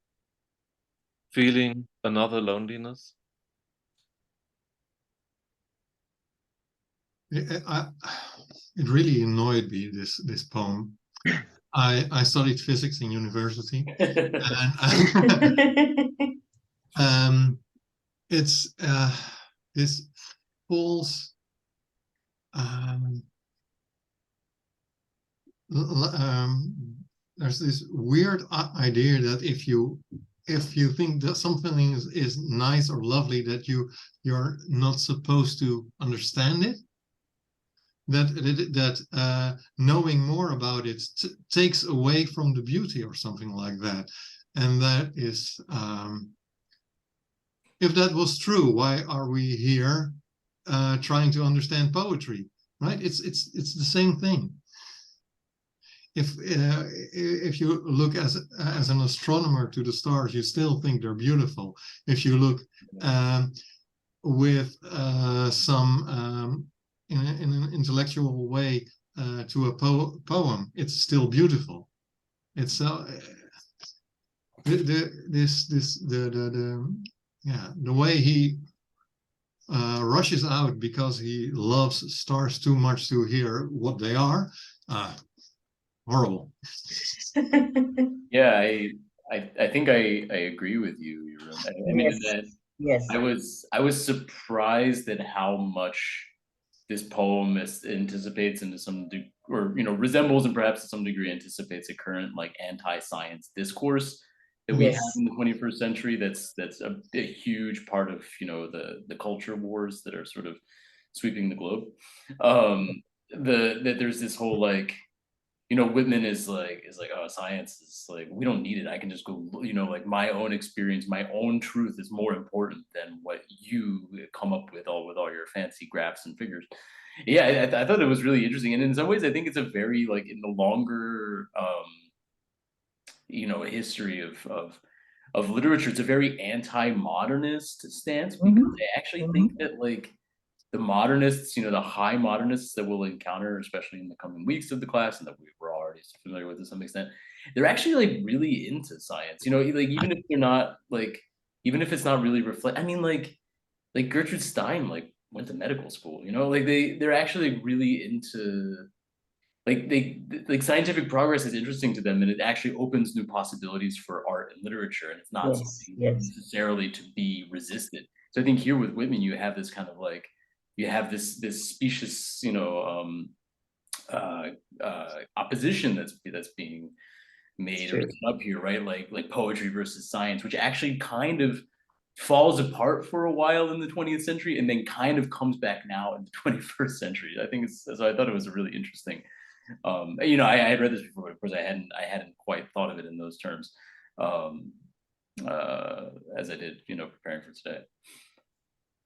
feeling another loneliness. It really annoyed me, this poem. I studied physics in university, and it's this false there's this weird idea that if you think that something is nice or lovely, that you're not supposed to understand it. That knowing more about it takes away from the beauty or something like that. And that is, if that was true, why are we here trying to understand poetry, right? It's the same thing. If you look as an astronomer to the stars, you still think they're beautiful. If you look with some in an intellectual way to a poem, it's still beautiful. It's the way he rushes out because he loves stars too much to hear what they are. Horrible. Yeah, I think I agree with you, Jeroen. I mean, Yes. that Yes. I was surprised at how much this poem anticipates into some or resembles and perhaps to some degree anticipates a current like anti-science discourse that we have Yes. in the 21st century. That's a huge part of the culture wars that are sort of sweeping the globe. That there's this whole like, Whitman is like, oh, science is like, we don't need it. I can just go, like my own experience, my own truth is more important than what you come up with all your fancy graphs and figures. Yeah, I thought it was really interesting. And in some ways, I think it's a very like in the longer, history of literature, it's a very anti-modernist stance, because I actually think that like the modernists, the high modernists that we'll encounter, especially in the coming weeks of the class, and that we're already familiar with to some extent, they're actually like really into science. Like even if they're not like, even if it's not really I mean, like Gertrude Stein like went to medical school. Like they're actually really into like scientific progress is interesting to them, and it actually opens new possibilities for art and literature, and it's not something necessarily to be resisted. So I think here with Whitman, you have this kind of like, you have this specious, opposition that's being made or set up here, right? Like poetry versus science, which actually kind of falls apart for a while in the 20th century, and then kind of comes back now in the 21st century. I think so I thought it was a really interesting. I had read this before, but of course I hadn't quite thought of it in those terms, as I did, preparing for today.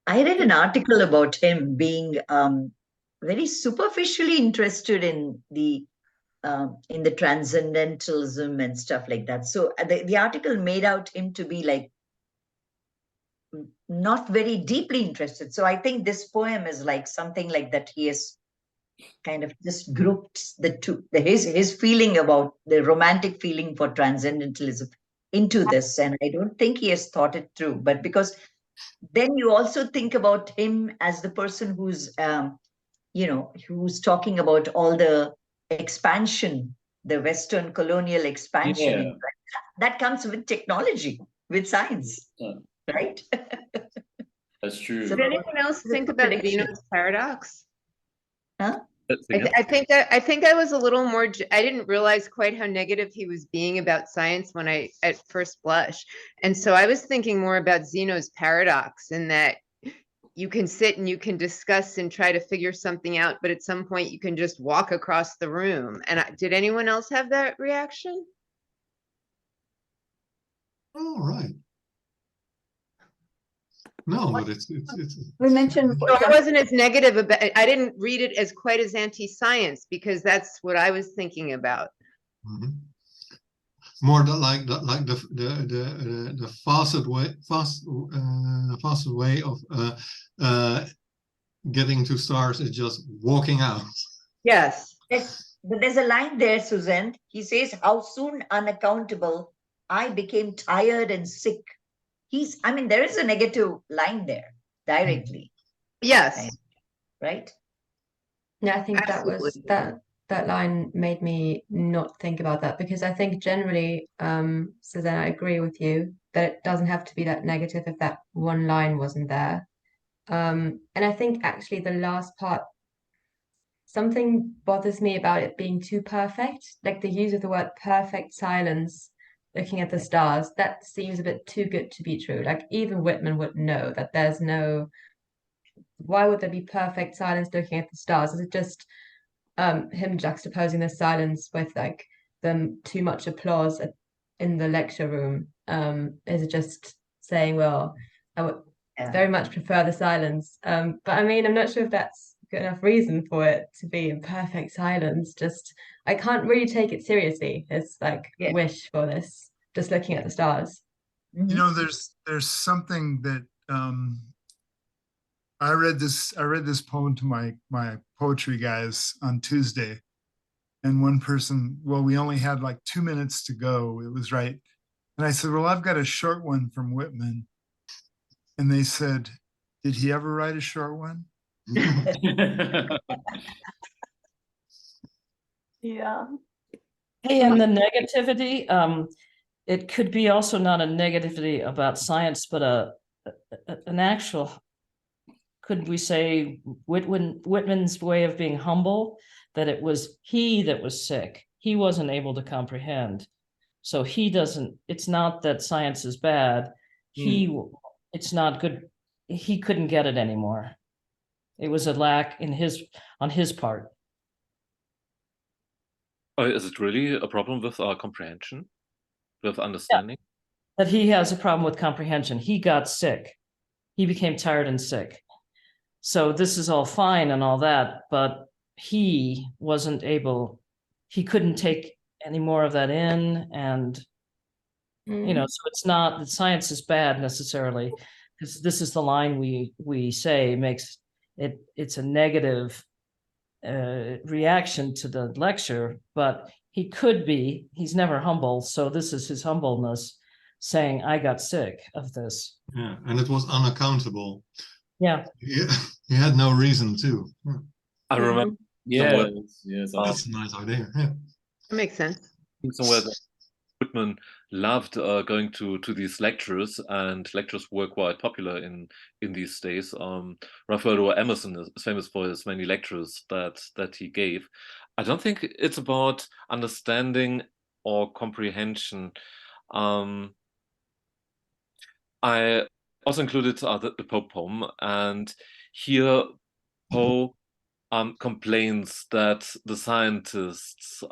I read an article about him being very superficially interested in the transcendentalism and stuff like that. So the article made out him to be like not very deeply interested. So I think this poem is like something like that. He has kind of just grouped the two, his feeling about the romantic feeling for transcendentalism into this, and I don't think he has thought it through. But because then you also think about him as the person who's who's talking about all the expansion, the Western colonial expansion, that comes with technology, with science, right? That's true. So did anyone else think about Zeno's paradox? Huh? I think I was a little more, I didn't realize quite how negative he was being about science when at first blush. And so I was thinking more about Zeno's paradox, in that you can sit and you can discuss and try to figure something out, but at some point you can just walk across the room. And did anyone else have that reaction? Oh, right. No, but it's we mentioned So I wasn't as negative about it. I didn't read it as quite as anti-science, because that's what I was thinking about. More like the fastest way of getting to stars is just walking out. Yes. But there's a line there, Suzanne. He says, "How soon unaccountable I became tired and sick." I mean, there is a negative line there directly, Yes. right? Yeah, I think that was Absolutely. that line made me not think about that, because I think generally, so then I agree with you that it doesn't have to be that negative if that one line wasn't there. And I think actually the last part, something bothers me about it being too perfect, like the use of the word perfect silence, looking at the stars, that seems a bit too good to be true. Like even Whitman would know that there's no, why would there be perfect silence looking at the stars? Is it just him juxtaposing the silence with like the too much applause in the lecture room? Is it just saying, well, I would very much prefer the silence? But I mean, I'm not sure if that's good enough reason for it to be in perfect silence. Just I can't really take it seriously. It's like wish for this, just looking at the stars. You know, there's something that I read this poem to my poetry guys on Tuesday, and one person, well, we only had like 2 minutes to go. It was right. And I said, well, I've got a short one from Whitman. And they said, did he ever write a short one? Yeah. Hey, and the negativity, it could be also not a negativity about science, but an actual, could we say, Whitman's way of being humble, that it was he that was sick. He wasn't able to comprehend. So he doesn't, it's not that science is bad. It's not good. He couldn't get it anymore. It was a lack on his part. Is it really a problem with our comprehension, with understanding? Yeah, that he has a problem with comprehension. He got sick. He became tired and sick. So this is all fine and all that, but he wasn't able, he couldn't take any more of that in. And, you know, so it's not that science is bad necessarily, because this is the line we say makes it, it's a negative reaction to the lecture, but he could be, he's never humble. So this is his humbleness saying, I got sick of this. Yeah, and it was unaccountable. Yeah. He had no reason to. I remember. Yes, That's a nice idea. Yeah. That makes sense. Somewhere that Whitman loved going to these lectures, and lectures were quite popular in these days. Ralph Waldo Emerson is famous for his many lectures that he gave. I don't think it's about understanding or comprehension. I also included the Poe poem, and here Poe complains that the scientists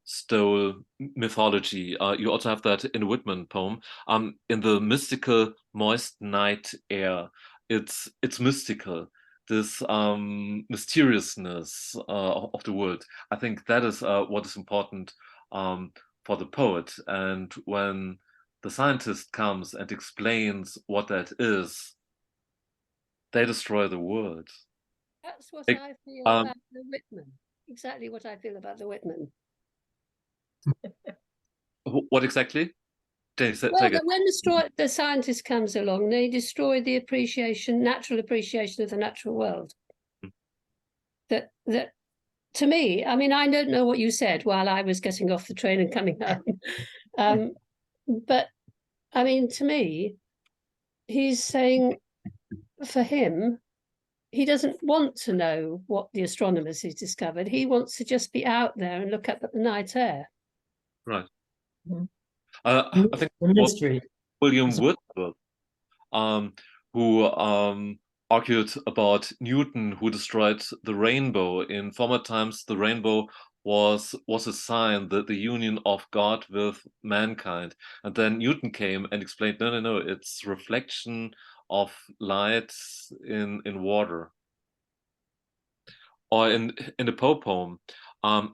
stole mythology. You also have that in a Whitman poem. In the mystical, moist night air, it's mystical. This mysteriousness of the world. I think that is what is important for the poet. And when the scientist comes and explains what that is, they destroy the world. That's what I feel about the Whitman. Exactly what I feel about the Whitman. What exactly? Well, when the scientist comes along, they destroy the natural appreciation of the natural world. That to me, I mean, I don't know what you said while I was getting off the train and coming home. But I mean, to me, he's saying for him, he doesn't want to know what the astronomers has discovered. He wants to just be out there and look up at the night air. Right. I think mystery. William Wordsworth, who argued about Newton, who destroyed the rainbow. In former times, the rainbow was a sign that the union of God with mankind. And then Newton came and explained, no, it's reflection of light in water. Or in the Poe poem,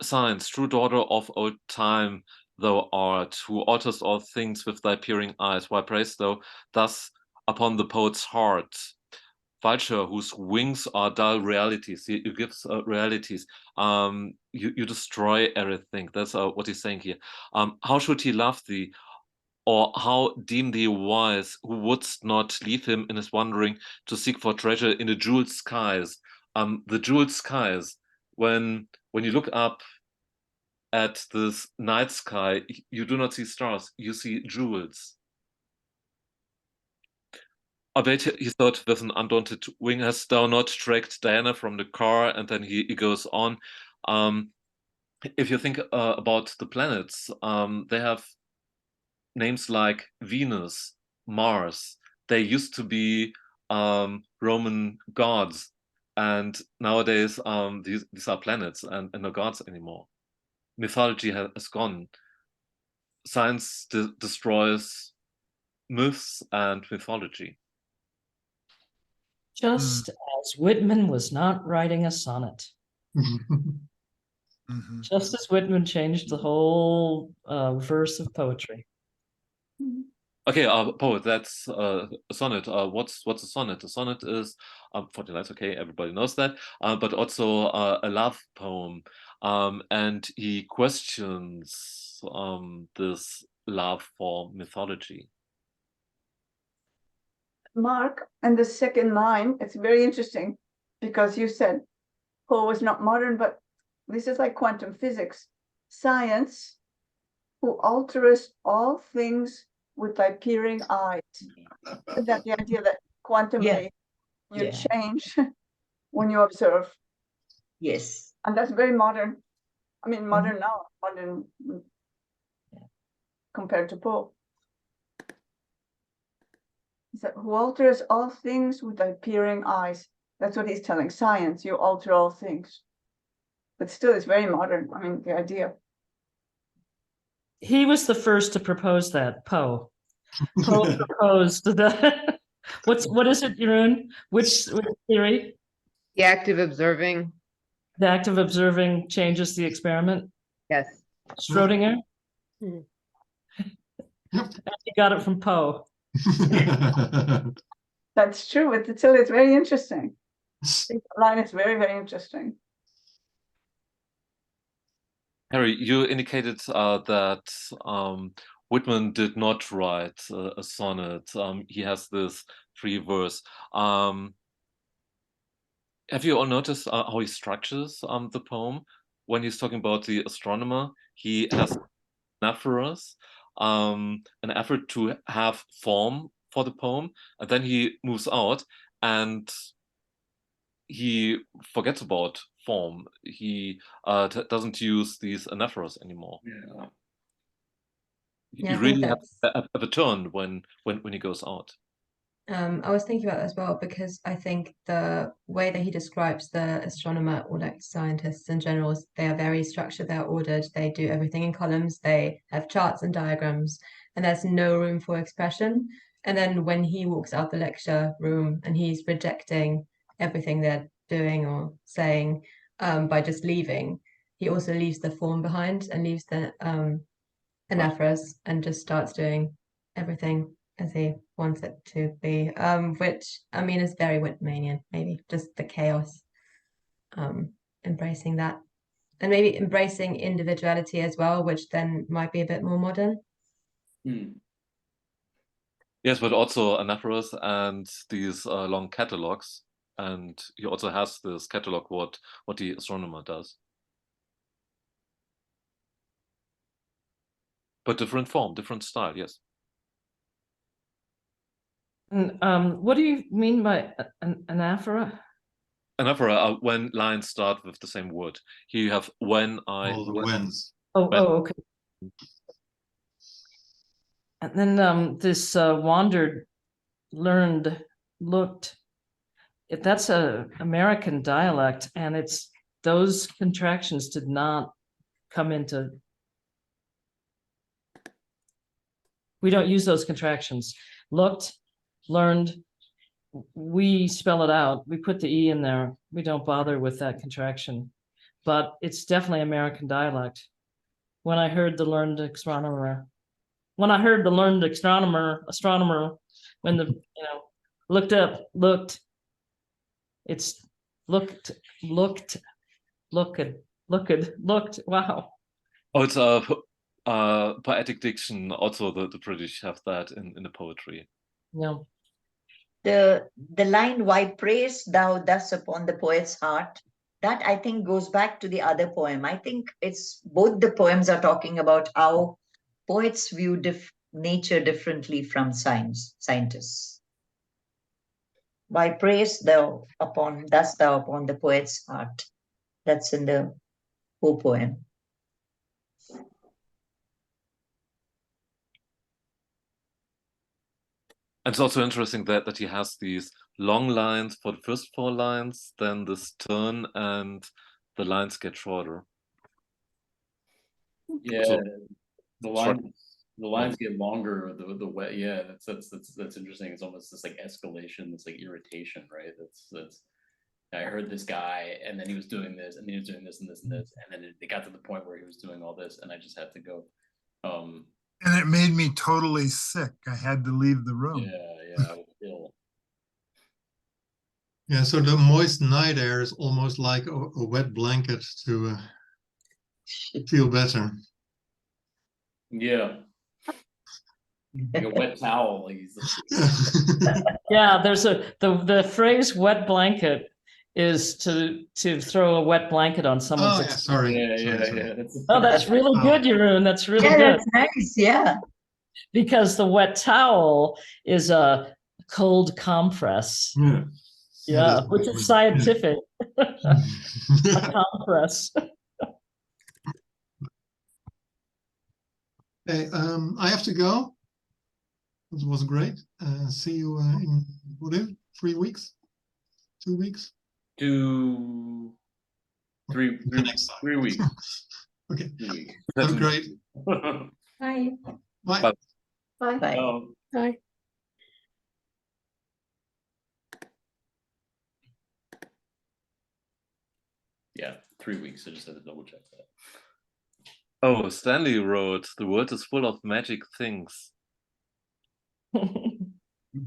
science, true daughter of old time, thou art, who alterest all things with thy peering eyes. Why praise thou thus upon the poet's heart? vulture whose wings are dull realities. He gives realities. You destroy everything. That's what he's saying here. How should he love thee? Or how deem thee wise, who wouldst not leave him in his wandering to seek for treasure in the jeweled skies? The jeweled skies, when you look up at this night sky, you do not see stars, you see jewels. I bet he thought with an undaunted wing, hast thou not tracked Diana from the car? And then he goes on. If you think about the planets, they have names like Venus, Mars. They used to be Roman gods, and nowadays these are planets and no gods anymore. Mythology has gone. Science destroys myths and mythology. Just as Whitman was not writing a sonnet. Just as Whitman changed the whole verse of poetry. Okay, poet, that's a sonnet. What's a sonnet? A sonnet is 40 lines, okay, everybody knows that, but also a love poem. And he questions this love for mythology. Mark, and the second line, it's very interesting because you said Poe was not modern, but this is like quantum physics. Science, who altereth all things with thy peering eyes. Is that the idea that quantum you change when you observe? Yes. And that's very modern. I mean, modern now, modern compared to Poe. He said, who alters all things with thy peering eyes. That's what he's telling science. You alter all things. But still, it's very modern. I mean, the idea. He was the first to propose that, Poe. Poe proposed that. What is it, Jeroen? Which theory? The act of observing. The act of observing changes the experiment? Yes. Schrodinger? And he got it from Poe. That's true, but still it's very interesting. The line is very, very interesting. Harry, you indicated that Whitman did not write a sonnet. He has this free verse. Have you all noticed how he structures the poem? When he's talking about the astronomer, he has anaphoras, an effort to have form for the poem, and then he moves out and he forgets about form. He doesn't use these anaphoras anymore. Yeah, You really have a turn when he goes out. I was thinking about that as well because I think the way that he describes the astronomer or like scientists in general, they are very structured, they're ordered, they do everything in columns, they have charts and diagrams, and there's no room for expression. And then when he walks out the lecture room and he's rejecting everything they're doing or saying by just leaving, he also leaves the form behind and leaves the anaphoras and just starts doing everything as he wants it to be, which I mean is very Whitmanian, maybe just the chaos, embracing that, and maybe embracing individuality as well, which then might be a bit more modern. Yes, but also anaphoras and these long catalogs, and he also has this catalog what the astronomer does, but different form, different style. Yes. What do you mean by an anaphora? Anaphora when lines start with the same word. Here you have when I. All the whens. Okay. And then this wandered, learned, looked. That's a American dialect, and it's those contractions did not come into. We don't use those contractions. Looked, learned, we spell it out. We put the E in there. We don't bother with that contraction, but it's definitely American dialect. When I heard the learned astronomer, astronomer, when the, looked up, looked, It's looked. Wow. Oh, it's poetic diction. Also, the British have that in the poetry. Yeah. The line, "Why prayest thou thus upon the poet's heart?" That I think goes back to the other poem. I think it's both the poems are talking about how poets view nature differently from scientists. Why prayest thou thus upon the poet's heart? That's in the Poe poem. And it's also interesting that he has these long lines for the first 4 lines, then this turn, and the lines get shorter. Yeah, So, the lines get longer. The wet, yeah, that's interesting. It's almost this like escalation, this like irritation, right? That's. I heard this guy, and then he was doing this, and then he was doing this and this and this, and then it got to the point where he was doing all this, and I just had to go. And it made me totally sick. I had to leave the room. Yeah, I was ill. Yeah, so the moist night air is almost like a wet blanket to feel better. Yeah. Like a wet towel. Like Yeah, there's the phrase "wet blanket" is to throw a wet blanket on someone's. Oh, yeah, sorry. Yeah. Oh, that's really good, Jeroen. That's really good. That's nice. Yeah. Because the wet towel is a cold compress. Yeah, which is scientific. A compress. Hey, I have to go. It was great. See you in whatever 3 weeks, 2 weeks. 3 Next time. 3 weeks. Okay. 3 weeks. Have a great. Bye. Bye. Bye. Bye. Bye. Yeah, 3 weeks. I just had to double check that. Oh, Stanley wrote, "The world is full of magic things."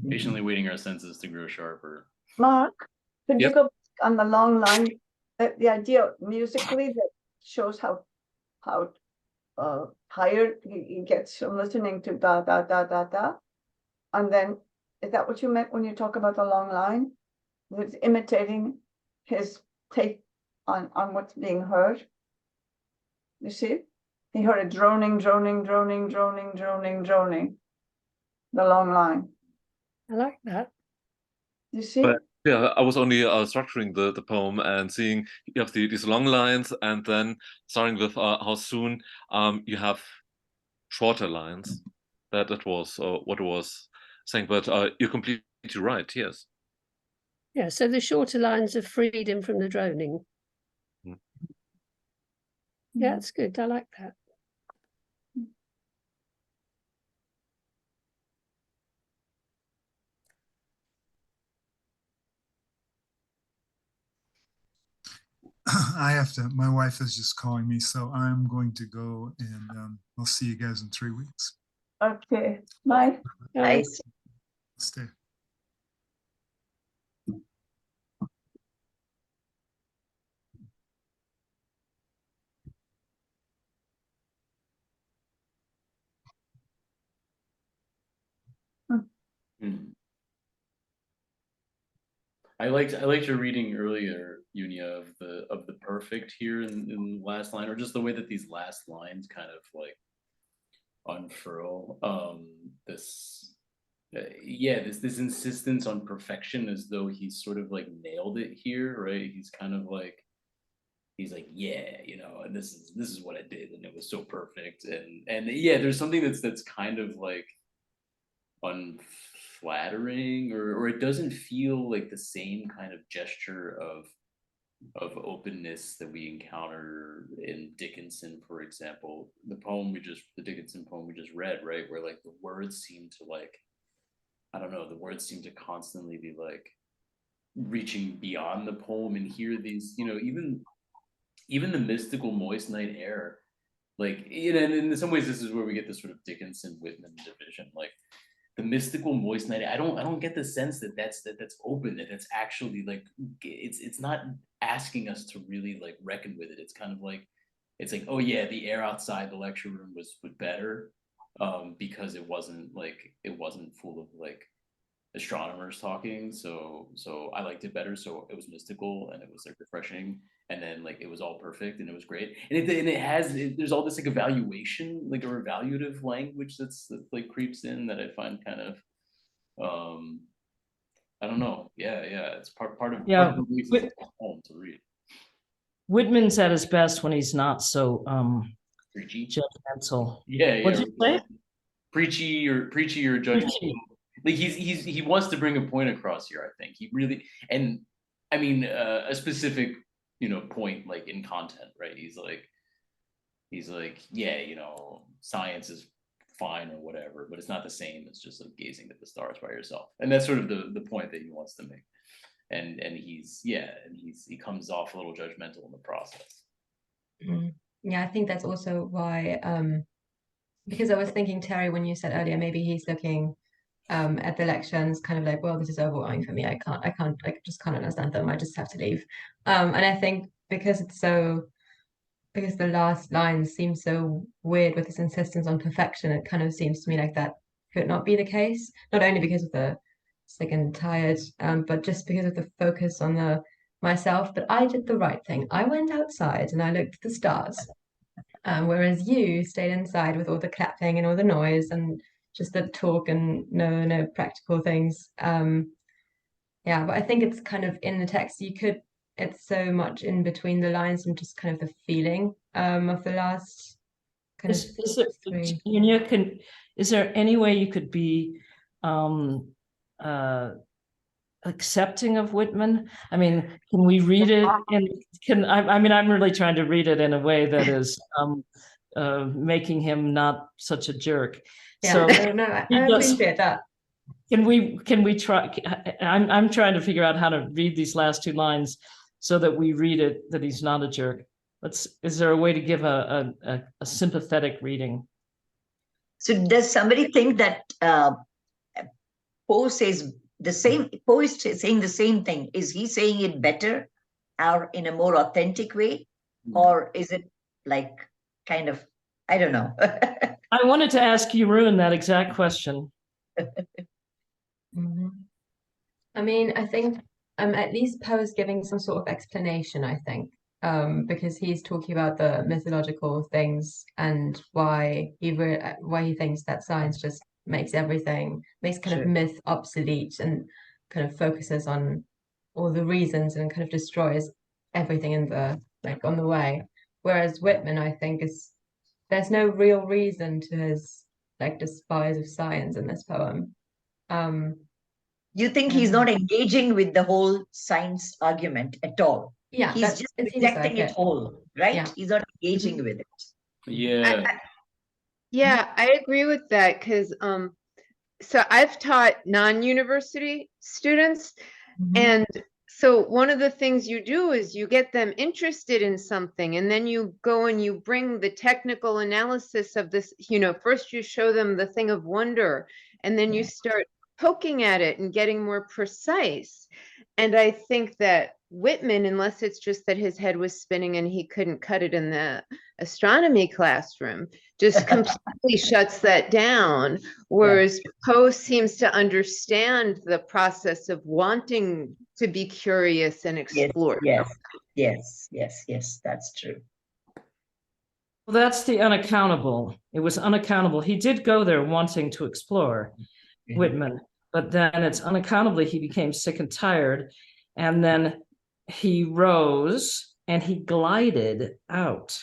Patiently waiting our senses to grow sharper. Mark, could you Yep. go on the long line? The idea musically that shows how tired he gets from listening to da da da da da, and then is that what you meant when you talk about the long line? It's imitating his take on what's being heard. You see, he heard a droning, droning, droning, droning, droning, droning. The long line. I like that. You see? But yeah, I was only structuring the poem and seeing you have these long lines, and then starting with how soon you have shorter lines. That was what I was saying. But you're completely right. Yes. Yeah, so the shorter lines of freedom from the droning. Mm. Yeah, that's good. I like that. I have to, my wife is just calling me, so I'm going to go, and I'll see you guys in 3 weeks. Okay. Bye. Nice. Stay. I liked your reading earlier, Unia, of the perfect here in the last line, or just the way that these last lines kind of like unfurl this this insistence on perfection, as though he's sort of like nailed it here, right? He's kind of like, he's like, yeah, and this is what I did, and it was so perfect, and yeah, there's something that's kind of like unflattering, or it doesn't feel like the same kind of gesture of openness that we encounter in Dickinson, for example. The Dickinson poem we just read, right, where like the words seem to like, I don't know, the words seem to constantly be like reaching beyond the poem, and here these, even the mystical moist night air, like, and in some ways this is where we get this sort of Dickinson Whitman division, like the mystical moist night. I don't get the sense that that's open, that that's actually like, it's not asking us to really like reckon with it. It's kind of like, it's like, oh yeah, the air outside the lecture room was better, because it wasn't full of like astronomers talking. So I liked it better. So it was mystical and it was like refreshing. And then like it was all perfect and it was great. And there's all this like evaluation, like a evaluative language that like creeps in that I find kind of, I don't know. Yeah, it's part of the reason it's home to read. Whitman's at his best when he's not so Preachy. judgmental. Yeah. What did you say? Preachy or judgmental. Like he wants to bring a point across here. I think he really, and I mean a specific point like in content, right? He's like yeah, science is fine or whatever, but it's not the same as just like gazing at the stars by yourself. And that's sort of the point that he wants to make. And he comes off a little judgmental in the process. Yeah, I think that's also why, because I was thinking, Terry, when you said earlier, maybe he's looking at the lections kind of like, well, this is overwhelming for me. I just can't understand them. I just have to leave. And I think because the last lines seem so weird with this insistence on perfection, it kind of seems to me like that could not be the case. Not only because of the sick and tired, but just because of the focus on the myself. But I did the right thing. I went outside and I looked at the stars, whereas you stayed inside with all the clapping and all the noise and just the talk and no practical things. Yeah, but I think it's kind of in the text. It's so much in between the lines and just kind of the feeling of the last kind of three. Is there any way you could be accepting of Whitman? I mean, can we read it? And I'm really trying to read it in a way that is making him not such a jerk. Yeah, so I appreciate that. Can we try? I'm trying to figure out how to read these last two lines so that we read it that he's not a jerk. Is there a way to give a sympathetic reading? So does somebody think that Poe says the same? Poe is saying the same thing. Is he saying it better or in a more authentic way, or is it like kind of, I don't know. I wanted to ask Jeroen that exact question. I mean, I think at least Poe is giving some sort of explanation, I think, because he's talking about the mythological things and why he thinks that science just makes kind of myth obsolete and kind of focuses on all the reasons and kind of destroys everything in the on the way. Whereas Whitman, I think, there's no real reason to his despise of science in this poem. You think he's not engaging with the whole science argument at all? Yeah, he's just rejecting it whole, right? Yeah. He's not engaging with it. Yeah, I agree with that because so I've taught non-university students, and so one of the things you do is you get them interested in something, and then you go and you bring the technical analysis of this. First you show them the thing of wonder, and then you start poking at it and getting more precise. And I think that Whitman, unless it's just that his head was spinning and he couldn't cut it in the astronomy classroom, just completely shuts that down. Whereas Poe seems to understand the process of wanting to be curious and explore. Yes, that's true. Well, that's the unaccountable. It was unaccountable. He did go there wanting to explore, Whitman, but then it's unaccountably he became sick and tired, and then he rose and he glided out.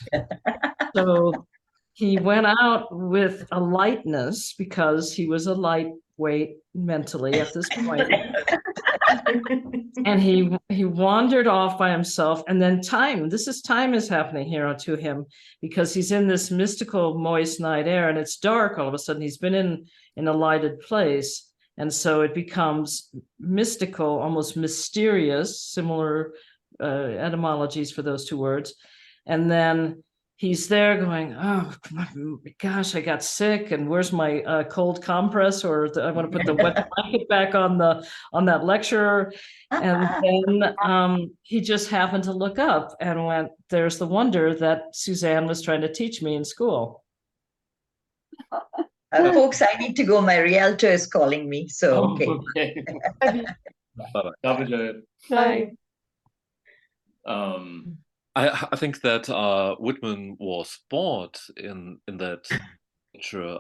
So he went out with a lightness because he was a lightweight mentally at this point. And he wandered off by himself, and then time is happening here to him because he's in this mystical moist night air and it's dark all of a sudden. He's been in a lighted place, and so it becomes mystical, almost mysterious, similar etymologies for those two words. And then he's there going, oh my gosh, I got sick, and where's my cold compress, or I want to put the wet blanket back on that lecture. And then he just happened to look up and went, there's the wonder that Suzanne was trying to teach me in school. Folks, I need to go. My realtor is calling me. So, okay. Okay. Bye-bye. Bye. I think that Whitman was bored in that picture.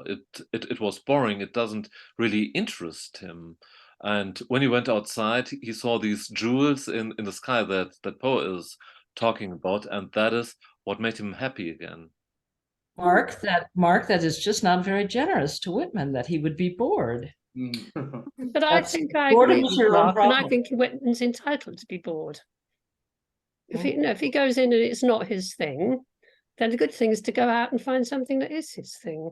It was boring. It doesn't really interest him. And when he went outside, he saw these jewels in the sky that Poe is talking about, and that is what made him happy again. Mark, that is just not very generous to Whitman, that he would be bored. But I think I agree with Mark, and I think Whitman's entitled to be bored. If he goes in and it's not his thing, then the good thing is to go out and find something that is his thing.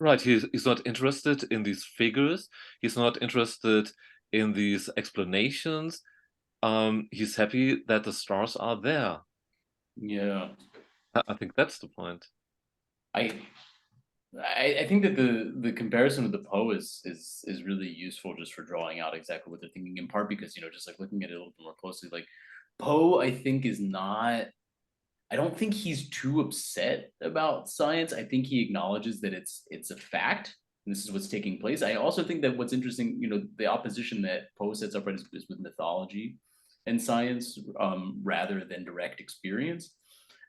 Right, he's not interested in these figures. He's not interested in these explanations. He's happy that the stars are there. Yeah, I think that's the point. I think that the comparison with the Poe is really useful just for drawing out exactly what they're thinking, in part because, you know, just like looking at it a little bit more closely, like Poe, I think is not, I don't think he's too upset about science. I think he acknowledges that it's a fact, and this is what's taking place. I also think that what's interesting, you know, the opposition that Poe sets up, right, is with mythology and science rather than direct experience.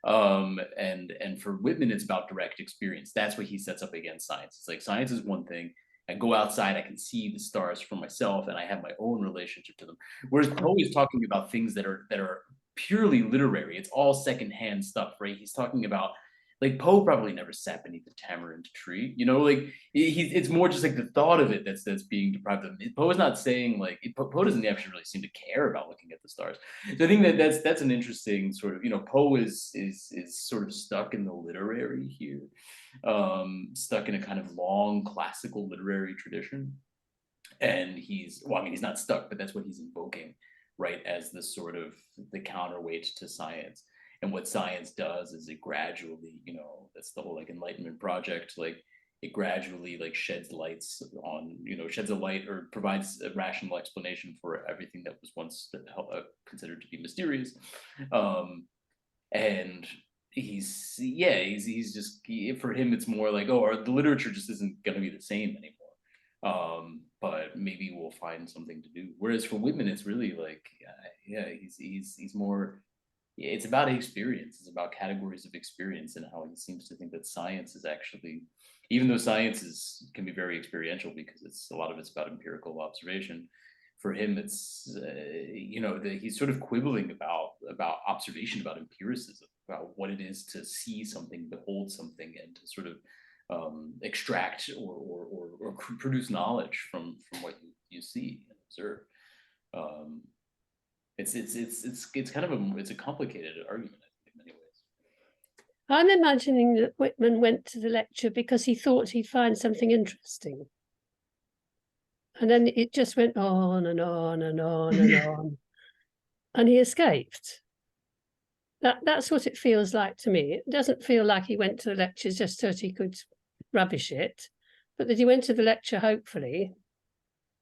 And for Whitman, it's about direct experience. That's what he sets up against science. It's like, science is one thing. I go outside, I can see the stars for myself, and I have my own relationship to them. Whereas Poe is talking about things that are purely literary. It's all secondhand stuff, right? He's talking about, like, Poe probably never sat beneath a tamarind tree, you know, like it's more just like the thought of it that's being deprived of him. Poe is not saying, like, Poe doesn't actually really seem to care about looking at the stars. So I think that's an interesting sort of, you know, Poe is sort of stuck in the literary here, stuck in a kind of long classical literary tradition. And well, I mean, he's not stuck, but that's what he's invoking, right, as the sort of the counterweight to science. And what science does is it gradually, you know, that's the whole like Enlightenment project, like it gradually like sheds lights on, you know, sheds a light or provides a rational explanation for everything that was once considered to be mysterious. And he's just, for him, it's more like, oh, the literature just isn't going to be the same anymore. But maybe we'll find something to do. Whereas for Whitman, it's really like, he's more, it's about experience. It's about categories of experience, and how he seems to think that science is actually, even though science can be very experiential because a lot of it's about empirical observation. For him, it's you know, he's sort of quibbling about observation, about empiricism, about what it is to see something, behold something, and to sort of extract or produce knowledge from what you see and observe. It's kind of it's a complicated argument, I think, in many ways. I'm imagining that Whitman went to the lecture because he thought he'd find something interesting. And then it just went on and on and on and on. And he escaped. That's what it feels like to me. It doesn't feel like he went to the lecture just so that he could rubbish it, but that he went to the lecture hopefully,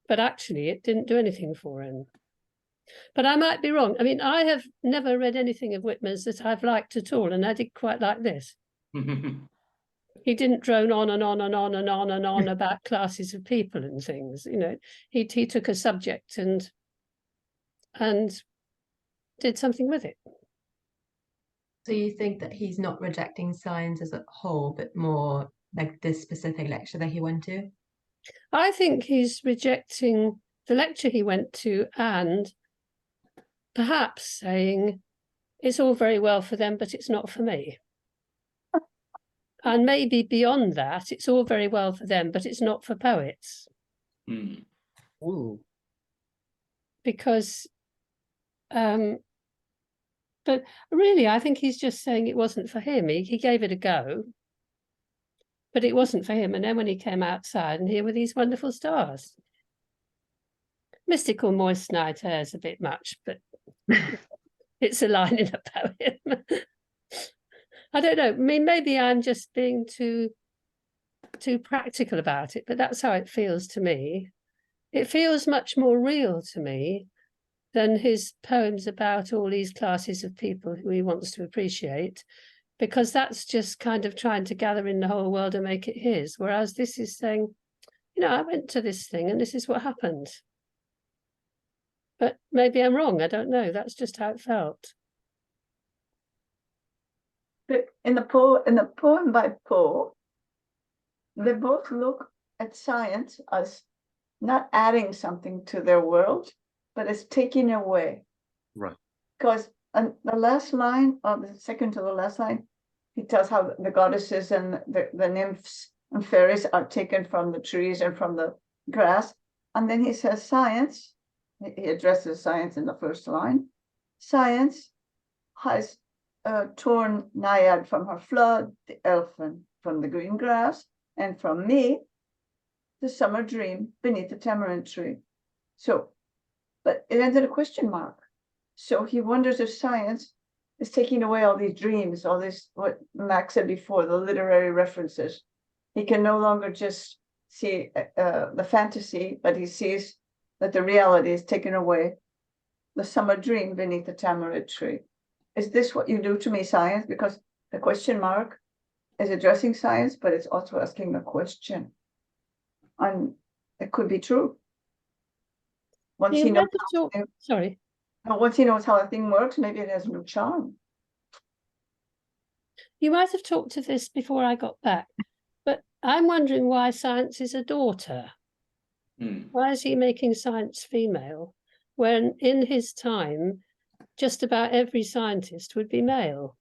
but actually it didn't do anything for him. But I might be wrong. I mean, I have never read anything of Whitman's that I've liked at all, and I did quite like this. He didn't drone on and on and on and on and on about classes of people and things. You know, he took a subject and did something with it. So you think that he's not rejecting science as a whole, but more like this specific lecture that he went to? I think he's rejecting the lecture he went to, and perhaps saying it's all very well for them, but it's not for me. And maybe beyond that, it's all very well for them, but it's not for poets. Ooh. Because, but really, I think he's just saying it wasn't for him. He gave it a go, but it wasn't for him. And then when he came outside, and here were these wonderful stars. Mystical moist night air is a bit much, but it's a line in a poem. I don't know. I mean, maybe I'm just being too practical about it, but that's how it feels to me. It feels much more real to me than his poems about all these classes of people who he wants to appreciate, because that's just kind of trying to gather in the whole world and make it his. Whereas this is saying, you know, I went to this thing and this is what happened. But maybe I'm wrong. I don't know. That's just how it felt. But in the poem by Poe, they both look at science as not adding something to their world, but as taking away. Right. Because on the last line, or the second to the last line, he tells how the goddesses and the nymphs and fairies are taken from the trees and from the grass. And then he says science, he addresses science in the first line. Science has torn Naiad from her flood, the elfin from the green grass, and from me, the summer dream beneath the tamarind tree. So, but it ended a question mark. So he wonders if science is taking away all these dreams, all this, what Max said before, the literary references. He can no longer just see the fantasy, but he sees that the reality is taken away. The summer dream beneath the tamarind tree. Is this what you do to me, science? Because the question mark is addressing science, but it's also asking a question. And it could be true. Once he knows Sorry. once he knows how a thing works, maybe it has no charm. You might have talked to this before I got back, but I'm wondering why science is a daughter. Why is he making science female when in his time just about every scientist would be male?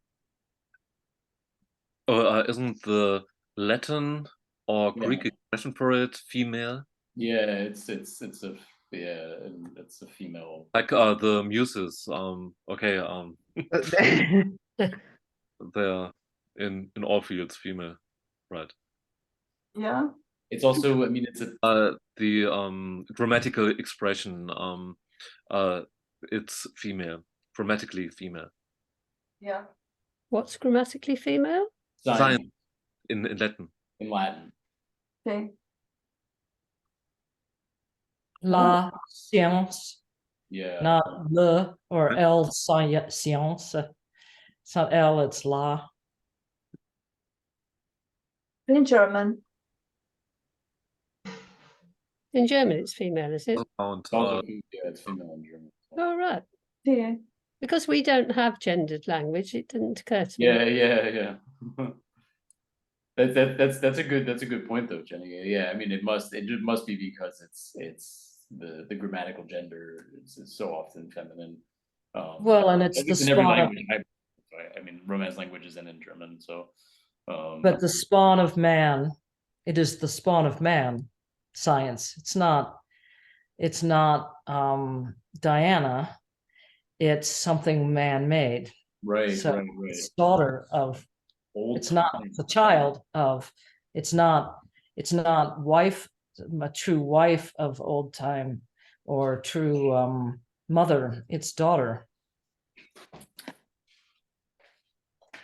Isn't the Latin or Greek expression for it female? Yeah, it's a female. Like the muses. Okay. They're in all fields female, right? Yeah. It's also, I mean, it's a the grammatical expression. It's female, grammatically female. Yeah. What's grammatically female? science in Latin. in Latin. Okay. La science, Yeah. not le or el science. It's not L, it's la. In German. In German, it's female, is it? Yeah, it's female in German. Oh, right. Yeah. Because we don't have gendered language, it didn't occur to me. Yeah. That's a good point though, Jenny. Yeah, I mean it must be because it's the grammatical gender is so often feminine. Well, and it's the in every spawn of, language. I mean, Romance languages and in German. So, but the spawn of man, it is the spawn of man. Science. It's not Diana. It's something man-made. Right, So right. it's daughter of. Old It's not time. the child of. It's not wife, a true wife of old time, or true mother. It's daughter.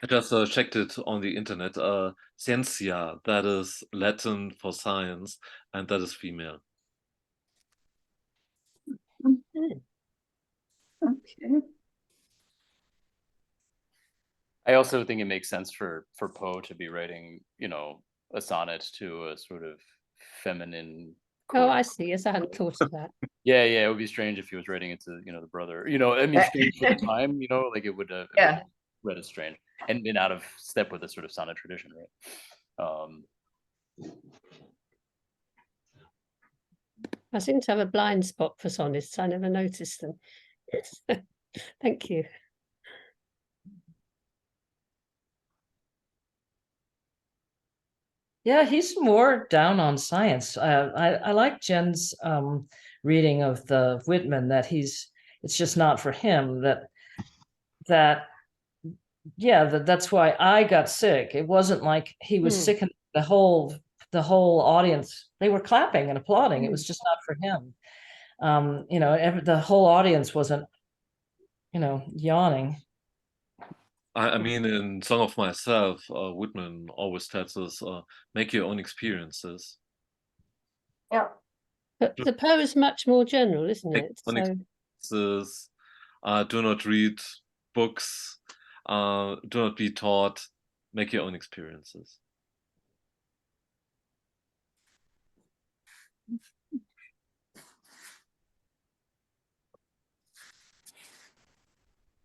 I just checked it on the internet. Scientia, that is Latin for science, and that is female. Okay. I also think it makes sense for Poe to be writing, a sonnet to a sort of feminine. Oh, I see. Yes, I hadn't thought of that. Yeah, it would be strange if he was writing it to, the brother. I mean, strange for the time, like it would have read as strange and been out of step with the sort of sonnet tradition, right? I seem to have a blind spot for sonnets. I never noticed them. Thank you. Yeah, he's more down on science. I like Jen's reading of the Whitman, that it's just not for him, that's why I got sick. It wasn't like he was sick and the whole audience, they were clapping and applauding. It was just not for him. The whole audience wasn't, yawning. I mean, in Song of Myself, Whitman always tells us, make your own experiences. Yeah. But the Poe is much more general, isn't Make it? your own experiences, do not read books, do not be taught, make your own experiences.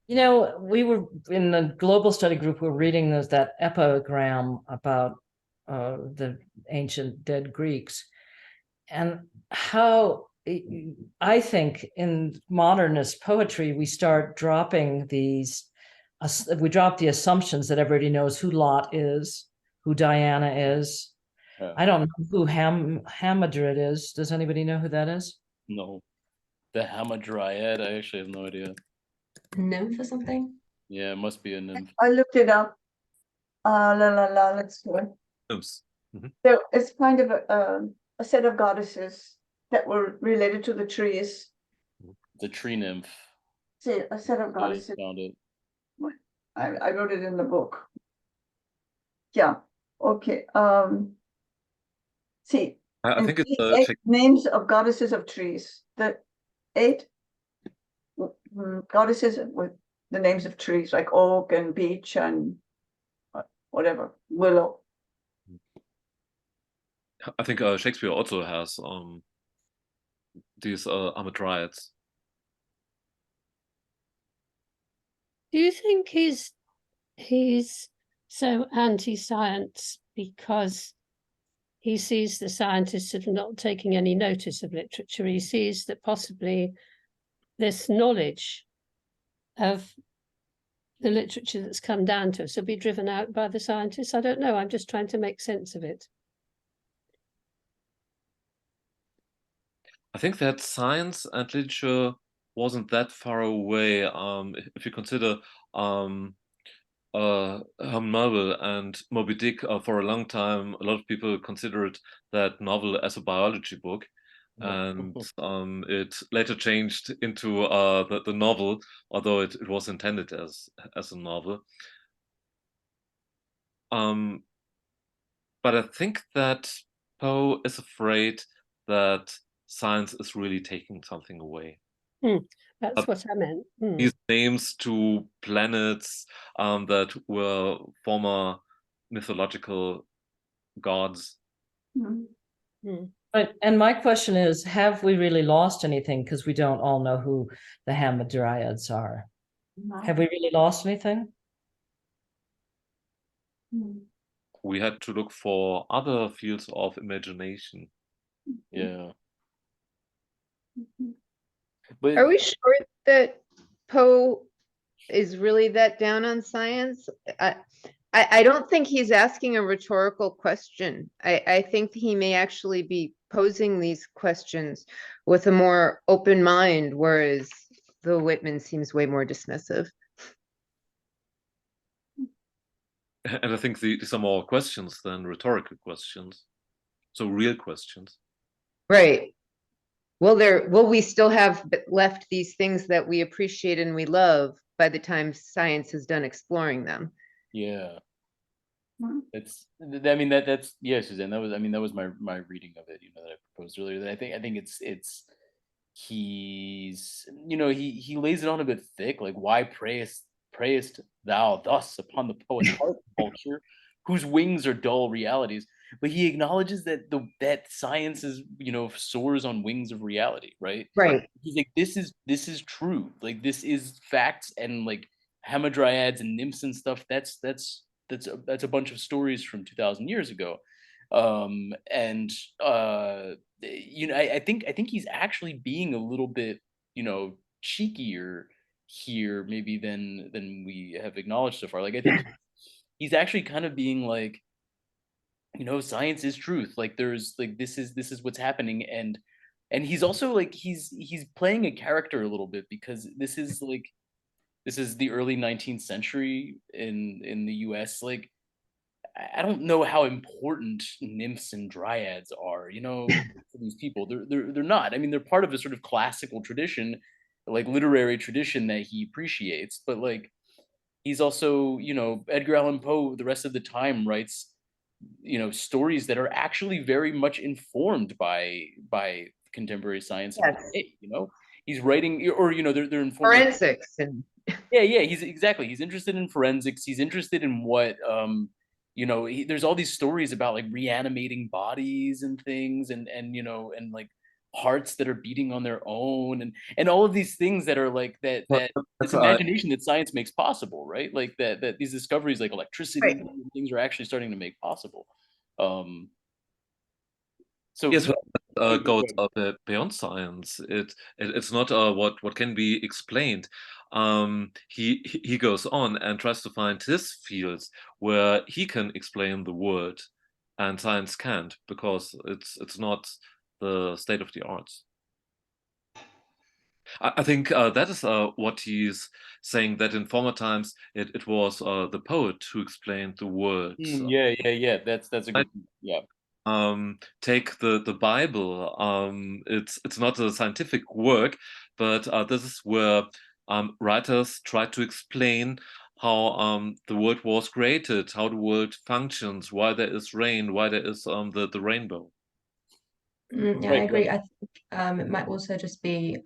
We were in the global study group, we were reading that epigram about the ancient dead Greeks, and how I think in modernist poetry, we start dropping we drop the assumptions that everybody knows who Lot is, who Diana is. I don't know who Hamadryad is. Does anybody know who that is? No. The Hamadryad, I actually have no idea. Nymph or something? Yeah, it must be a nymph. I looked it up. Let's do it. Oops. Mm-hmm. So it's kind of a set of goddesses that were related to the trees. The tree nymph. See, a set of goddesses. Found it. I wrote it in the book. Yeah. Okay. See. I think it's 8 names of goddesses of trees. The 8 goddesses with the names of trees, like oak and beech and whatever, willow. I think Shakespeare also has these Hamadryads. Do you think he's so anti-science because he sees the scientists as not taking any notice of literature? He sees that possibly this knowledge of the literature that's come down to us will be driven out by the scientists. I don't know. I'm just trying to make sense of it. I think that science and literature wasn't that far away. If you consider Herman Melville and Moby Dick, for a long time, a lot of people considered that novel as a biology book. And it later changed into the novel, although it was intended as a novel. But I think that Poe is afraid that science is really taking something away. That's what I meant. These names to planets that were former mythological gods. But and my question is, have we really lost anything? Because we don't all know who the Hamadryads are. Have we really lost anything? We had to look for other fields of imagination. Yeah. But are we sure that Poe is really that down on science? I don't think he's asking a rhetorical question. I think he may actually be posing these questions with a more open mind, whereas the Whitman seems way more dismissive. And I think these are more questions than rhetorical questions. So real questions. Right. Will we still have left these things that we appreciate and we love by the time science has done exploring them? Yeah. That's yeah, Suzanne, that was my reading of it, that I proposed earlier. That I think it's he's he lays it on a bit thick, like, why prayest thou thus upon the poet's heart, culture, whose wings are dull realities? But he acknowledges that that science is, soars on wings of reality, right? Right. He's like, this is true. Like, this is facts, and like hamadryads and nymphs and stuff. That's a bunch of stories from 2,000 years ago. I think he's actually being a little bit, cheekier here maybe than we have acknowledged so far. Like, I think he's actually kind of being like, science is truth. Like, there's like, this is what's happening. And he's also like, he's playing a character a little bit, because this is the early 19th century in the US. Like, I don't know how important nymphs and dryads are, for these people. They're not. I mean, they're part of a sort of classical tradition, like literary tradition that he appreciates, but like he's also, you know, Edgar Allan Poe the rest of the time writes, you know, stories that are actually very much informed by contemporary science of Yes. the day, you know. He's writing, or you know, they're informed. Forensics and Yeah, he's exactly. He's interested in forensics. He's interested in what you know, there's all these stories about like reanimating bodies and things, and you know, and like hearts that are beating on their own, and all of these things that are like that Well, that this that's, imagination that science makes possible, right? Like that these discoveries like electricity Right. and things are actually starting to make possible. So yes, yeah. goes beyond science. It's not what can be explained. He goes on and tries to find his fields where he can explain the world, and science can't, because it's not the state of the arts. I think that is what he's saying, that in former times it was the poet who explained the world. Yeah. That's a good, yeah. Take the Bible. It's not a scientific work, but this is where writers try to explain how the world was created, how the world functions, why there is rain, why there is the rainbow. Yeah, I agree. I think it might also just be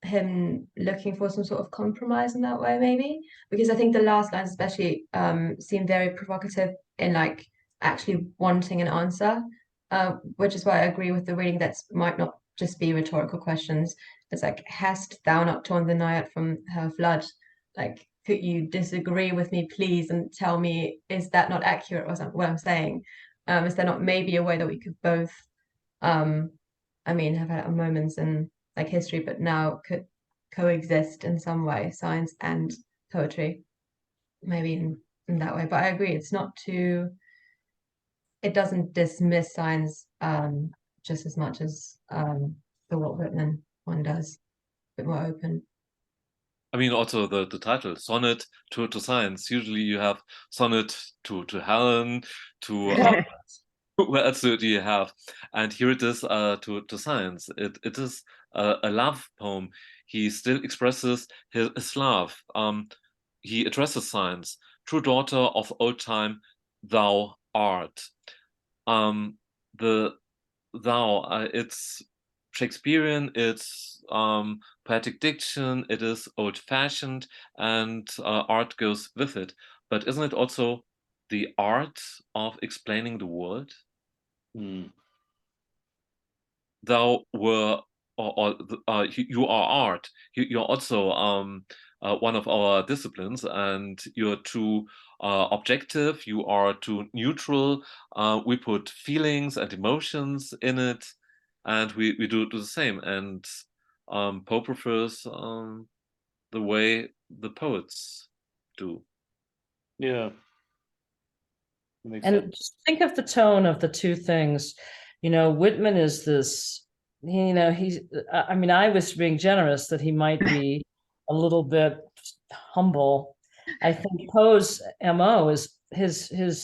him looking for some sort of compromise in that way, maybe, because I think the last lines especially seem very provocative in like actually wanting an answer, which is why I agree with the reading that might not just be rhetorical questions. It's like, hast thou not torn the Naiad from her flood? Like, could you disagree with me, please, and tell me, is that not accurate, or what I'm saying? Is there not maybe a way that we could both, I mean, have had moments in like history, but now could coexist in some way, science and poetry, maybe in that way. But I agree, it's not too, it doesn't dismiss science just as much as the Walt Whitman one does, a bit more open. I mean, also the title, Sonnet to Science. Usually you have sonnet to Helen, to where else do you have? And here it is to science. It is a love poem. He still expresses his love. He addresses science. True daughter of old time, thou art. The thou, it's Shakespearean, it's poetic diction, it is old-fashioned, and art goes with it. But isn't it also the art of explaining the world? Thou were, you are art. You're also one of our disciplines, and you're too objective, you are too neutral. We put feelings and emotions in it, and we do the same. And Poe prefers the way the poets do. Yeah. And just think of the tone of the two things. You know, Whitman is this, you know, he's, I mean, I was being generous that he might be a little bit humble. I think Poe's MO is his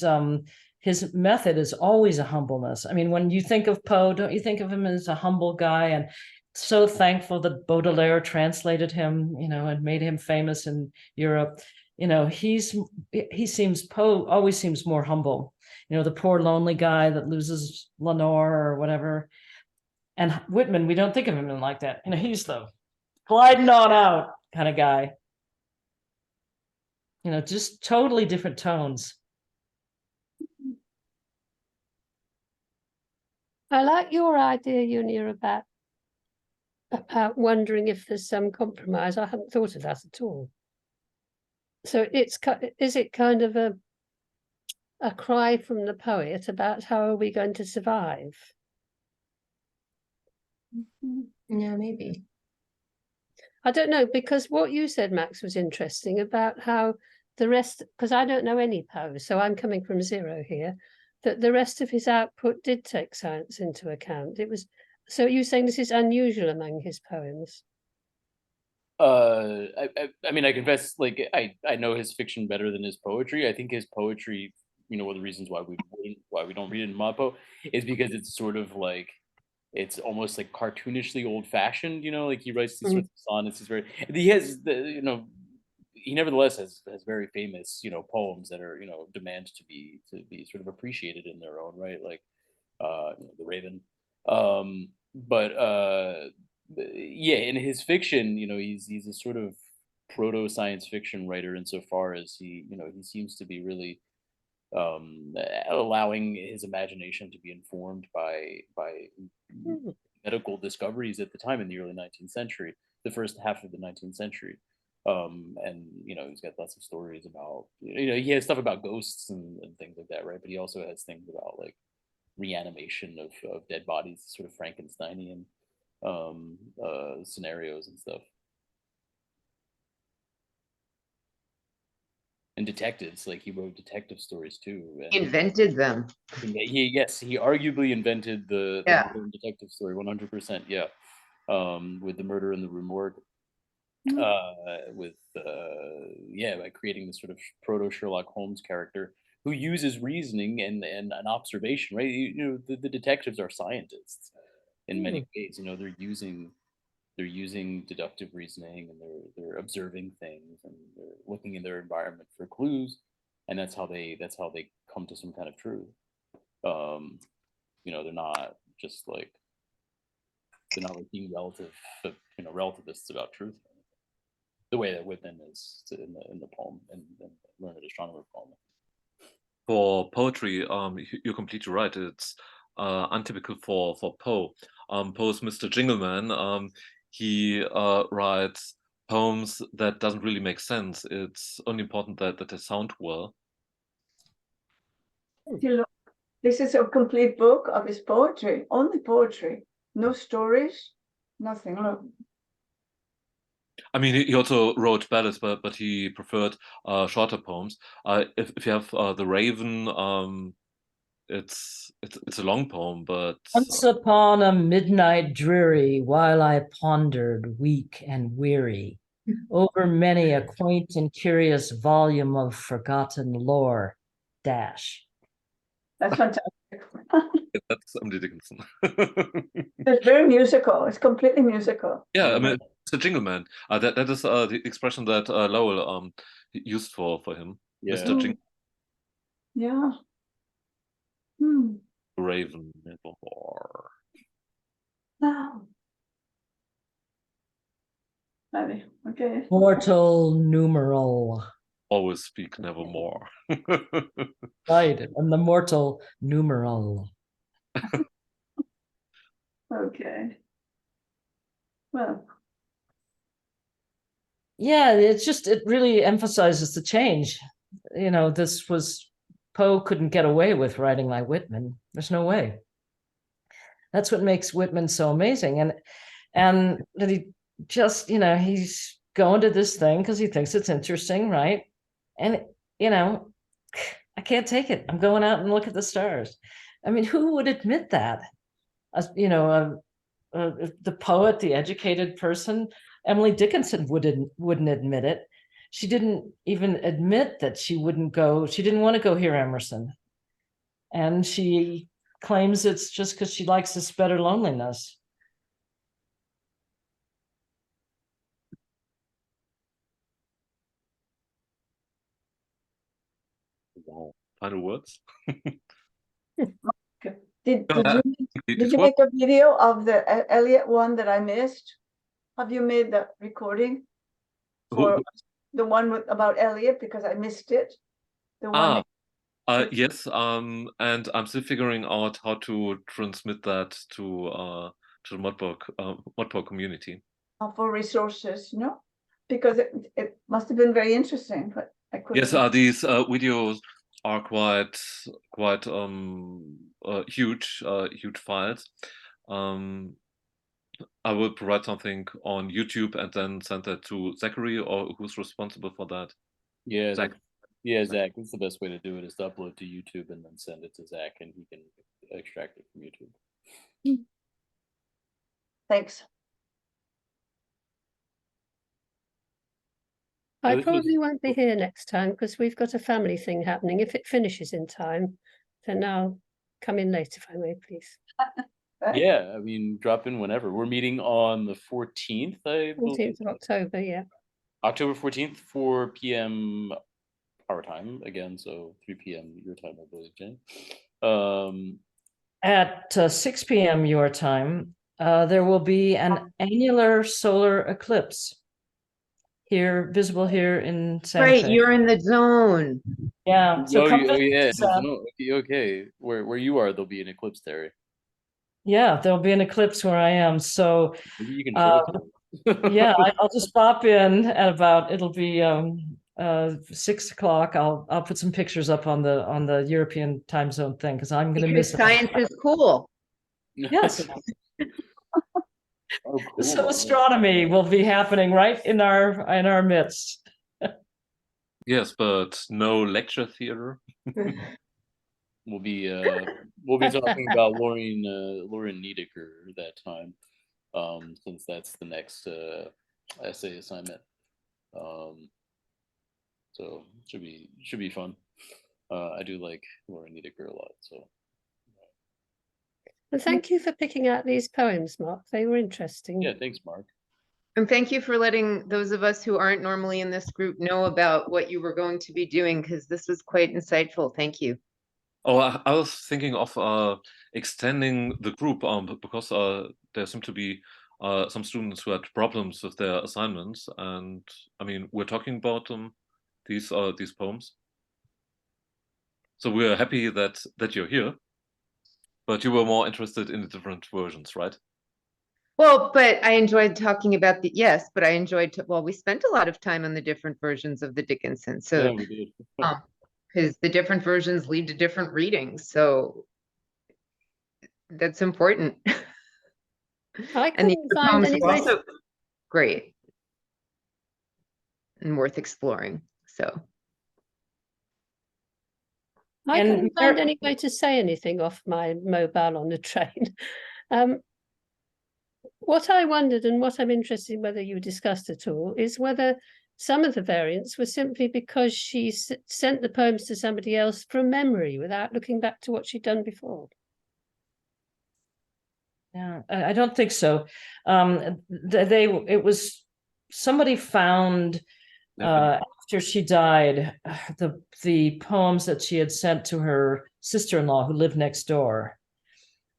method is always a humbleness. I mean, when you think of Poe, don't you think of him as a humble guy? And so thankful that Baudelaire translated him, you know, and made him famous in Europe. You know, he seems, Poe always seems more humble. You know, the poor lonely guy that loses Lenore or whatever. And Whitman, we don't think of him like that. You know, he's the gliding on out kind of guy. You know, just totally different tones. I like your idea, Unia, about wondering if there's some compromise. I hadn't thought of that at all. So is it kind of a cry from the poet about how are we going to survive? Yeah, maybe. I don't know, because what you said, Max, was interesting about how the rest, because I don't know any Poe, so I'm coming from zero here, that the rest of his output did take science into account. It was, so you're saying this is unusual among his poems? I mean, I confess, like I know his fiction better than his poetry. I think his poetry, you know, one of the reasons why we don't read it in ModPo is because it's sort of like it's almost like cartoonishly old-fashioned, you know, like he writes these sorts of sonnets. He's very, he has the, you know, he nevertheless has very famous, you know, poems that are, you know, demand to be sort of appreciated in their own right, like you know, The Raven. But yeah, in his fiction, you know, he's a sort of proto science fiction writer insofar as he, you know, he seems to be really allowing his imagination to be informed by medical discoveries at the time in the early 19th century, the first half of the 19th century. And you know, he's got lots of stories about, you know, he has stuff about ghosts and things like that, right? But he also has things about like reanimation of dead bodies, sort of Frankensteinian scenarios and stuff. And detectives, like he wrote detective stories too. And He invented them. Yes, he arguably invented the modern detective story, 100%. Yeah, with The Murder in the Rue Morgue, by creating this sort of proto Sherlock Holmes character who uses reasoning and an observation, right? You know, the detectives are scientists in many ways. You know, they're using deductive reasoning, and they're observing things, and they're looking in their environment for clues, and that's how they come to some kind of truth. You know, they're not like being relativists about truth, the way that Whitman is in the poem, in Learned Astronomer poem. For poetry, you're completely right. It's untypical for Poe. Poe's Mr. Jingleman. He writes poems that doesn't really make sense. It's only important that they sound well. This is a complete book of his poetry, only poetry, no stories, nothing. Look. I mean, he also wrote ballads, but he preferred shorter poems. If you have The Raven, it's a long poem, but once upon a midnight dreary, while I pondered, weak and weary, over many a quaint and curious volume of forgotten lore. Dash. That's fantastic. That's Emily Dickinson. It's very musical. It's completely musical. Yeah, I mean, it's a Jingleman. That is the expression that Lowell used for him. Yeah. Mr. Jingle. Yeah. Raven nevermore. Wow. Okay. Mortal numeral. Always speak nevermore. Right, and the mortal numeral. Okay. Well. Yeah, it really emphasizes the change. You know, Poe couldn't get away with writing like Whitman. There's no way. That's what makes Whitman so amazing. And that he just, you know, he's going to this thing because he thinks it's interesting, right? And, you know, I can't take it. I'm going out and look at the stars. I mean, who would admit that? You know, the poet, the educated person, Emily Dickinson wouldn't admit it. She didn't even admit that she didn't want to go hear Emerson. And she claims it's just because she likes this better loneliness. Wow. Final words? Did you make a video of the Elliot one that I missed? Have you made the recording for the one about Elliot, because I missed it? The one. Yes. And I'm still figuring out how to transmit that to the ModPo community. For resources, no? Because it must have been very interesting, but I couldn't. Yes, these videos are quite huge files. I will provide something on YouTube and then send that to Zachary, or who's responsible for that? Yeah, Zach. Zach. That's the best way to do it, is to upload to YouTube and then send it to Zach, and he can extract it from YouTube. Thanks. I probably won't be here next time because we've got a family thing happening. If it finishes in time, then I'll come in later, if I may, please. Yeah, I mean, drop in whenever. We're meeting on the 14th, I believe. 14th of October, yeah. October 14th, 4 p.m. our time again, so 3 p.m. your time, I believe, Jane. At 6 p.m. your time, there will be an annular solar eclipse here, visible here in Santa Right, Fe. you're in the zone. Yeah. So come yeah. visit us, Okay. Where you are, there'll be an eclipse there. yeah, there'll be an eclipse where I am. So Maybe you can show it to me. yeah, I'll just pop in at about, it'll be 6 o'clock. I'll put some pictures up on the European time zone thing because I'm gonna miss it. Science is cool. Yes. Oh, cool. So astronomy will be happening right in our midst. Yes, but no lecture theater. We'll be talking about Lauren Niedecker that time, since that's the next essay assignment. So should be fun. I do like Lauren Niedecker a lot. So. And thank you for picking out these poems, Mark. They were interesting. Yeah, thanks, Mark. And thank you for letting those of us who aren't normally in this group know about what you were going to be doing, because this was quite insightful. Thank you. Oh, I was thinking of extending the group because there seem to be some students who had problems with their assignments, and I mean we're talking about these poems. So we're happy that you're here, but you were more interested in the different versions, right? Well, but I enjoyed talking about but I enjoyed, well, we spent a lot of time on the different versions of the Dickinson. So, yeah, we did. Because the different versions lead to different readings. So that's important. I And the couldn't other find poems any were way also great and worth exploring. So. I And couldn't find any way to say anything off my mobile on the train. What I wondered, and what I'm interested in whether you discussed at all, is whether some of the variants were simply because she sent the poems to somebody else from memory without looking back to what she'd done before. Yeah, I don't think so. It was somebody found after she died the poems that she had sent to her sister-in-law who lived next door,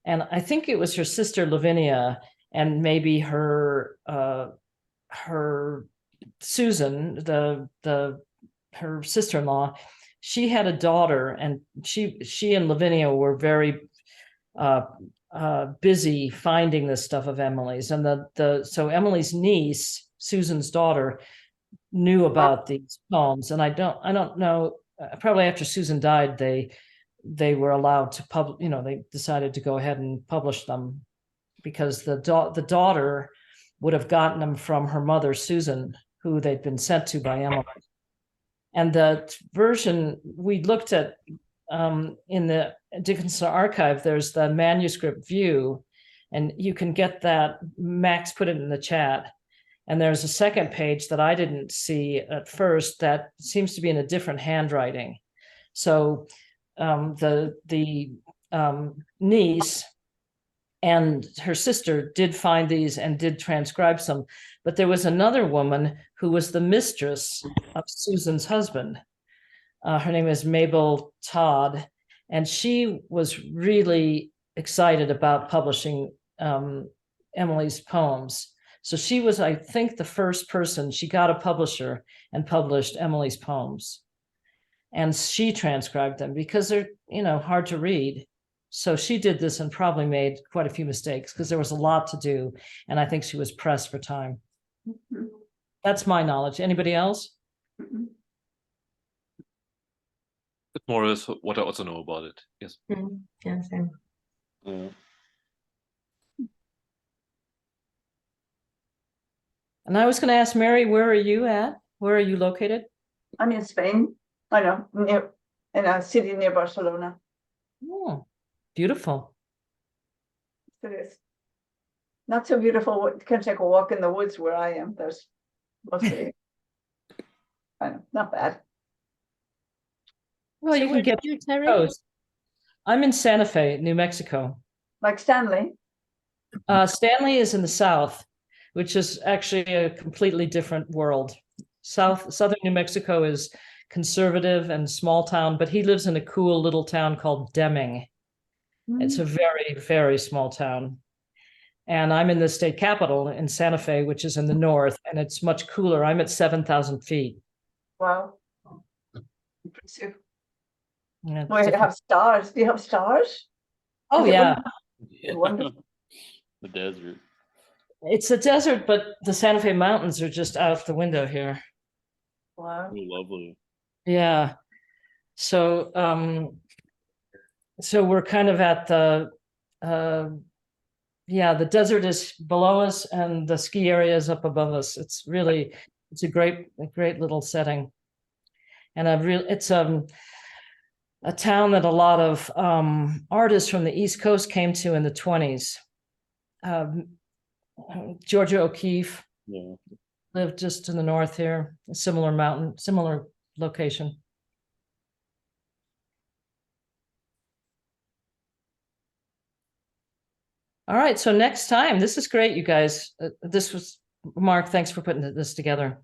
and I think it was her sister Lavinia and maybe her Susan, her sister-in-law. She had a daughter, and she and Lavinia were very busy finding this stuff of Emily's, and so Emily's niece, Susan's daughter, knew about these poems, and I don't know. Probably after Susan died, they were allowed to publish. They decided to go ahead and publish them because the daughter would have gotten them from her mother Susan, who they'd been sent to by Emily. And the version we looked at in the Dickinson archive, there's the manuscript view, and you can get that. Max put it in the chat. And there's a second page that I didn't see at first that seems to be in a different handwriting. So the niece and her sister did find these and did transcribe some, but there was another woman who was the mistress of Susan's husband. Her name is Mabel Todd, and she was really excited about publishing Emily's poems. So she was, I think, the first person. She got a publisher and published Emily's poems. And she transcribed them because they're, hard to read. So she did this and probably made quite a few mistakes because there was a lot to do. And I think she was pressed for time. Mm-hmm. That's my knowledge. Anybody else? Mm-hmm. Bit more is what I also know about it. Yes. Mm-hmm. Yeah, same. Yeah. And I was going to ask Mary, where are you at? Where are you located? I'm in Spain. I know, in a city near Barcelona. Oh, beautiful. It is. Not so beautiful. You can take a walk in the woods where I am. There's mostly, I know, not bad. Well, So you can get you, Terry? coast. I'm in Santa Fe, New Mexico. Like Stanley? Stanley is in the south, which is actually a completely different world. Southern New Mexico is conservative and small town, but he lives in a cool little town called Deming. It's a very, very small town. And I'm in the state capital in Santa Fe, which is in the north, and it's much cooler. I'm at 7,000 feet. Wow. Impressive. Yeah, Do you have stars? Do you have stars? Oh, Is it yeah. wonderful? The desert. It's a desert, but the Santa Fe Mountains are just out the window here. Wow. Oh, lovely. Yeah. So, so we're kind of at the, yeah, the desert is below us and the ski area is up above us. It's really, it's a great little setting. And it's a town that a lot of artists from the East Coast came to in the 20s. Georgia O'Keeffe lived just in the north here, a similar mountain, similar location. All right, so next time, this is great, you guys. This was Mark, thanks for putting this together.